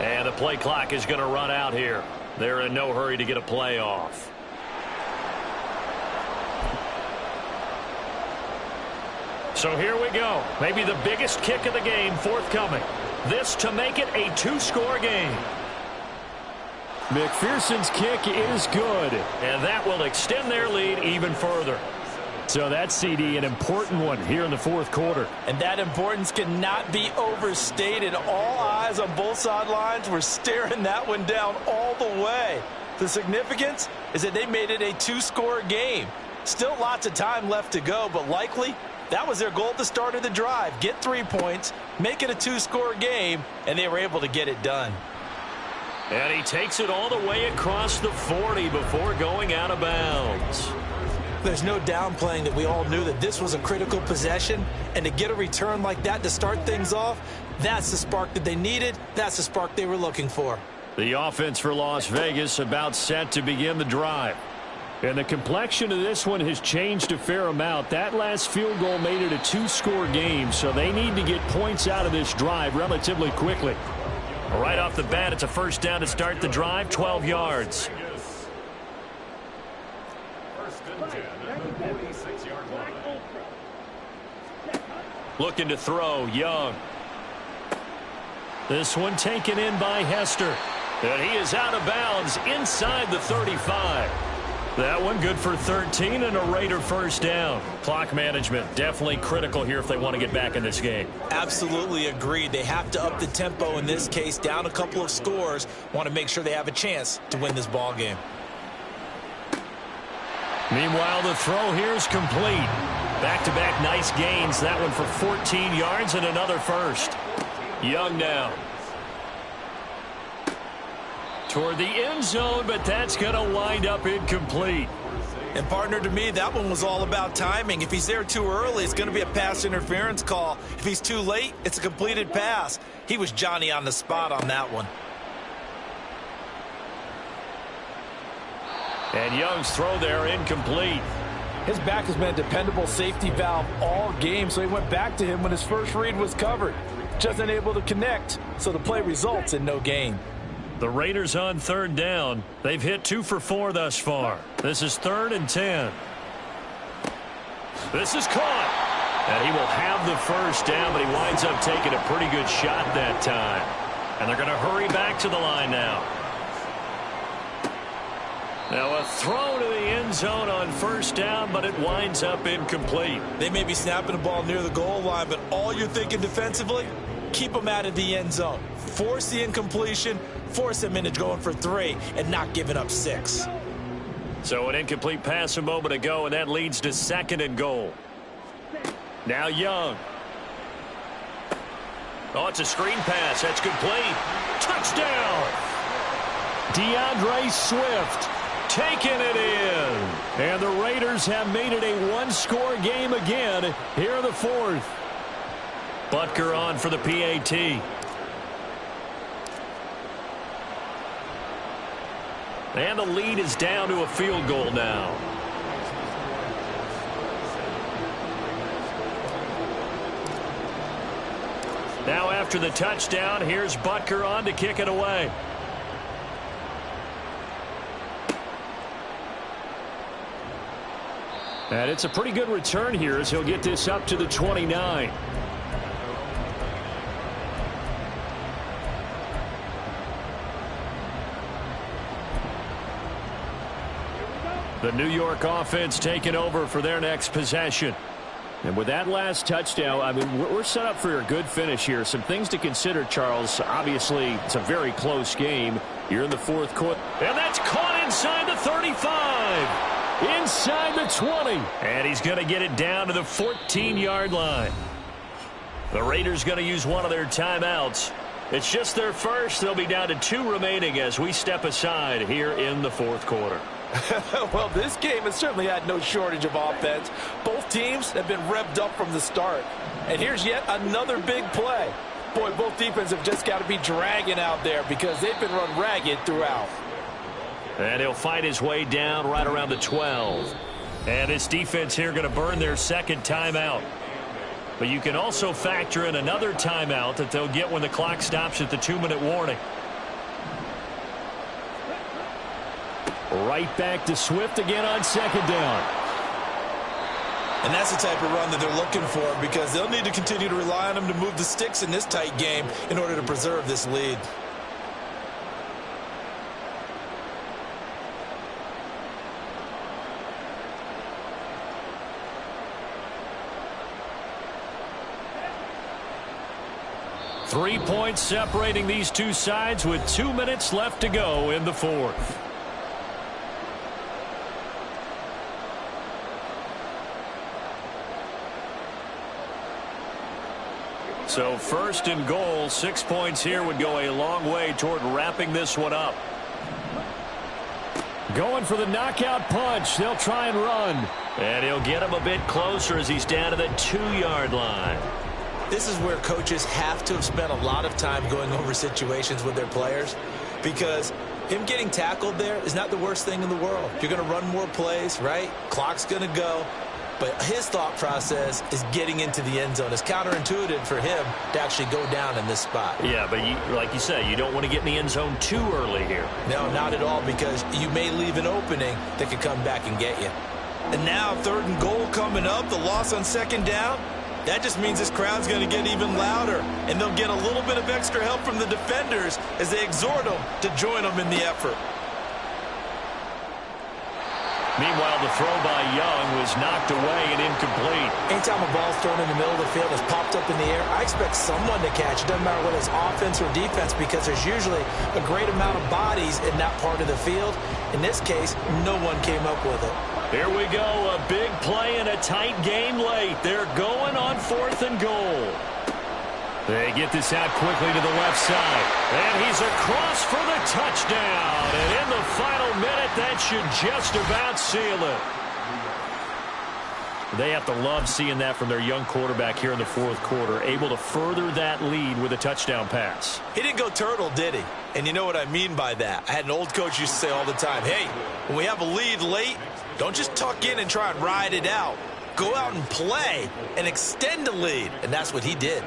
And the play clock is going to run out here. They're in no hurry to get a play off. So here we go. Maybe the biggest kick of the game forthcoming. This to make it a 2-score game. McPherson's kick is good. And that will extend their lead even further. So that's, CD, an important one here in the 4th quarter. And that importance cannot be overstated. All eyes on both sidelines were staring that one down all the way. The significance is that they made it a 2-score game. Still lots of time left to go, but likely that was their goal at the start of the drive. Get 3 points, make it a 2-score game, and they were able to get it done. And he takes it all the way across the 40 before going out of bounds. There's no downplaying that we all knew that this was a critical possession, and to get a return like that to start things off, that's the spark that they needed. That's the spark they were looking for. The offense for Las Vegas about set to begin the drive. And the complexion of this one has changed a fair amount. That last field goal made it a 2-score game, so they need to get points out of this drive relatively quickly. Right off the bat, it's a first down to start the drive, 12 yards. First and 10 at the 46-yard line. Looking to throw, Young. This one taken in by Hester. And he is out of bounds inside the 35. That one good for 13 and a Raider first down. Clock management definitely critical here if they want to get back in this game. Absolutely agreed. They have to up the tempo in this case, down a couple of scores. Want to make sure they have a chance to win this ball game. Meanwhile, the throw here is complete. Back-to-back nice gains. That one for 14 yards and another first. Young now. Toward the end zone, but that's going to wind up incomplete. And partner, to me, that one was all about timing. If he's there too early, it's going to be a pass interference call. If he's too late, it's a completed pass. He was Johnny on the spot on that one. And Young's throw there incomplete. His back has been a dependable safety valve all game, so he went back to him when his first read was covered. Just unable to connect, so the play results in no gain. The Raiders on third down. They've hit 2 for 4 thus far. This is 3rd and 10. This is caught. And he will have the first down, but he winds up taking a pretty good shot that time. And they're going to hurry back to the line now. Now a throw to the end zone on first down, but it winds up incomplete. They may be snapping the ball near the goal line, but all you're thinking defensively, keep them out of the end zone. Force the incompletion, force them into going for 3, and not giving up 6. So an incomplete pass a moment ago, and that leads to 2nd and goal. Now Young. Oh, it's a screen pass. That's complete. Touchdown! DeAndre Swift taking it in. And the Raiders have made it a 1-score game again here in the 4th. Butker on for the PAT. And the lead is down to a field goal now. Now after the touchdown, here's Butker on to kick it away. And it's a pretty good return here as he'll get this up to the 29. The New York offense taking over for their next possession. And with that last touchdown, I mean, we're set up for a good finish here. Some things to consider, Charles. Obviously, it's a very close game. You're in the 4th quarter. And that's caught inside the 35. Inside the 20. And he's going to get it down to the 14-yard line. The Raiders going to use one of their timeouts. It's just their first. They'll be down to 2 remaining as we step aside here in the 4th quarter. Well, this game has certainly had no shortage of offense. Both teams have been revved up from the start. And here's yet another big play. Boy, both defenses have just got to be dragging out there because they've been run ragged throughout. And he'll fight his way down right around the 12. And this defense here going to burn their 2nd timeout. But you can also factor in another timeout that they'll get when the clock stops at the 2-minute warning. Right back to Swift again on 2nd down. And that's the type of run that they're looking for because they'll need to continue to rely on him to move the sticks in this tight game in order to preserve this lead. Three points separating these two sides with 2 minutes left to go in the 4th. So 1st and goal, 6 points here would go a long way toward wrapping this one up. Going for the knockout punch. They'll try and run. And he'll get him a bit closer as he's down to the 2-yard line. This is where coaches have to have spent a lot of time going over situations with their players because Him getting tackled there is not the worst thing in the world. You're going to run more plays, right? Clock's going to go. But his thought process is getting into the end zone. It's counterintuitive for him to actually go down in this spot. Yeah, but like you said, you don't want to get in the end zone too early here. No, not at all, because you may leave an opening that could come back and get you. And now 3rd and goal coming up, the loss on 2nd down. That just means this crowd's going to get even louder, and they'll get a little bit of extra help from the defenders as they exhort them to join them in the effort. Meanwhile, the throw by Young was knocked away and incomplete. Anytime a ball's thrown in the middle of the field, it's popped up in the air, I expect someone to catch it. Doesn't matter whether it's offense or defense, because there's usually a great amount of bodies in that part of the field. In this case, no one came up with it. Here we go, a big play in a tight game late. They're going on 4th and goal. They get this out quickly to the left side. And he's across for the touchdown. And in the final minute, that should just about seal it. They have to love seeing that from their young quarterback here in the 4th quarter, able to further that lead with a touchdown pass. He didn't go turtle, did he? And you know what I mean by that. I had an old coach used to say all the time, hey, when we have a lead late, don't just tuck in and try and ride it out. Go out and play and extend the lead. And that's what he did.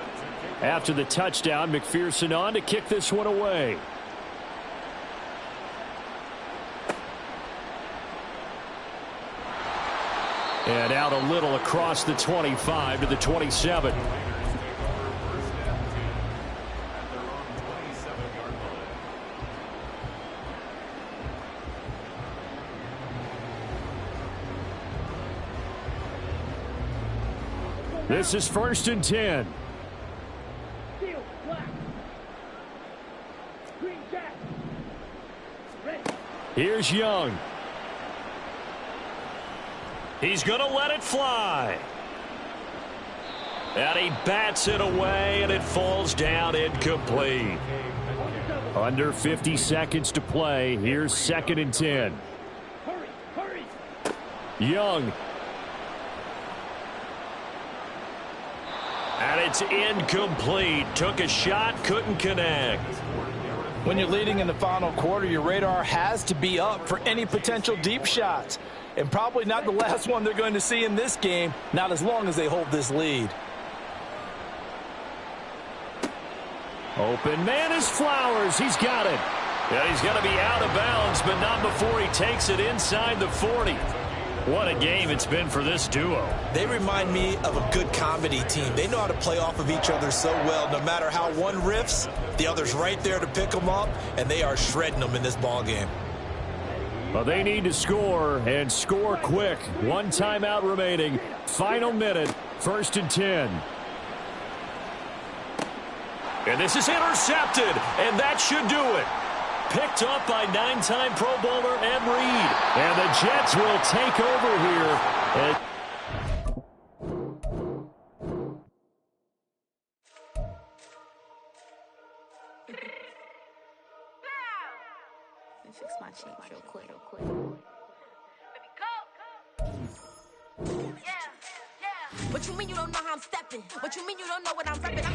After the touchdown, McPherson on to kick this one away. And out a little across the 25 to the 27. This is 1st and 10. Here's Young. He's going to let it fly. And he bats it away, and it falls down incomplete. Under 50 seconds to play. Here's 2nd and 10. Young. And it's incomplete. Took a shot, couldn't connect. When you're leading in the final quarter, your radar has to be up for any potential deep shots. And probably not the last one they're going to see in this game, not as long as they hold this lead. Open man is Flowers. He's got it. Yeah, he's going to be out of bounds, but not before he takes it inside the 40. What a game it's been for this duo. They remind me of a good comedy team. They know how to play off of each other so well. No matter how one riffs, the other's right there to pick them up, and they are shredding them in this ball game. Well, they need to score, and score quick. 1 timeout remaining. Final minute, 1st and 10. And this is intercepted, and that should do it. Picked up by 9-time Pro Bowler Ed Reed. And the Jets will take over here. Let me fix my cheeks real quick. What you mean you don't know how I'm stepping? What you mean you don't know what I'm repping?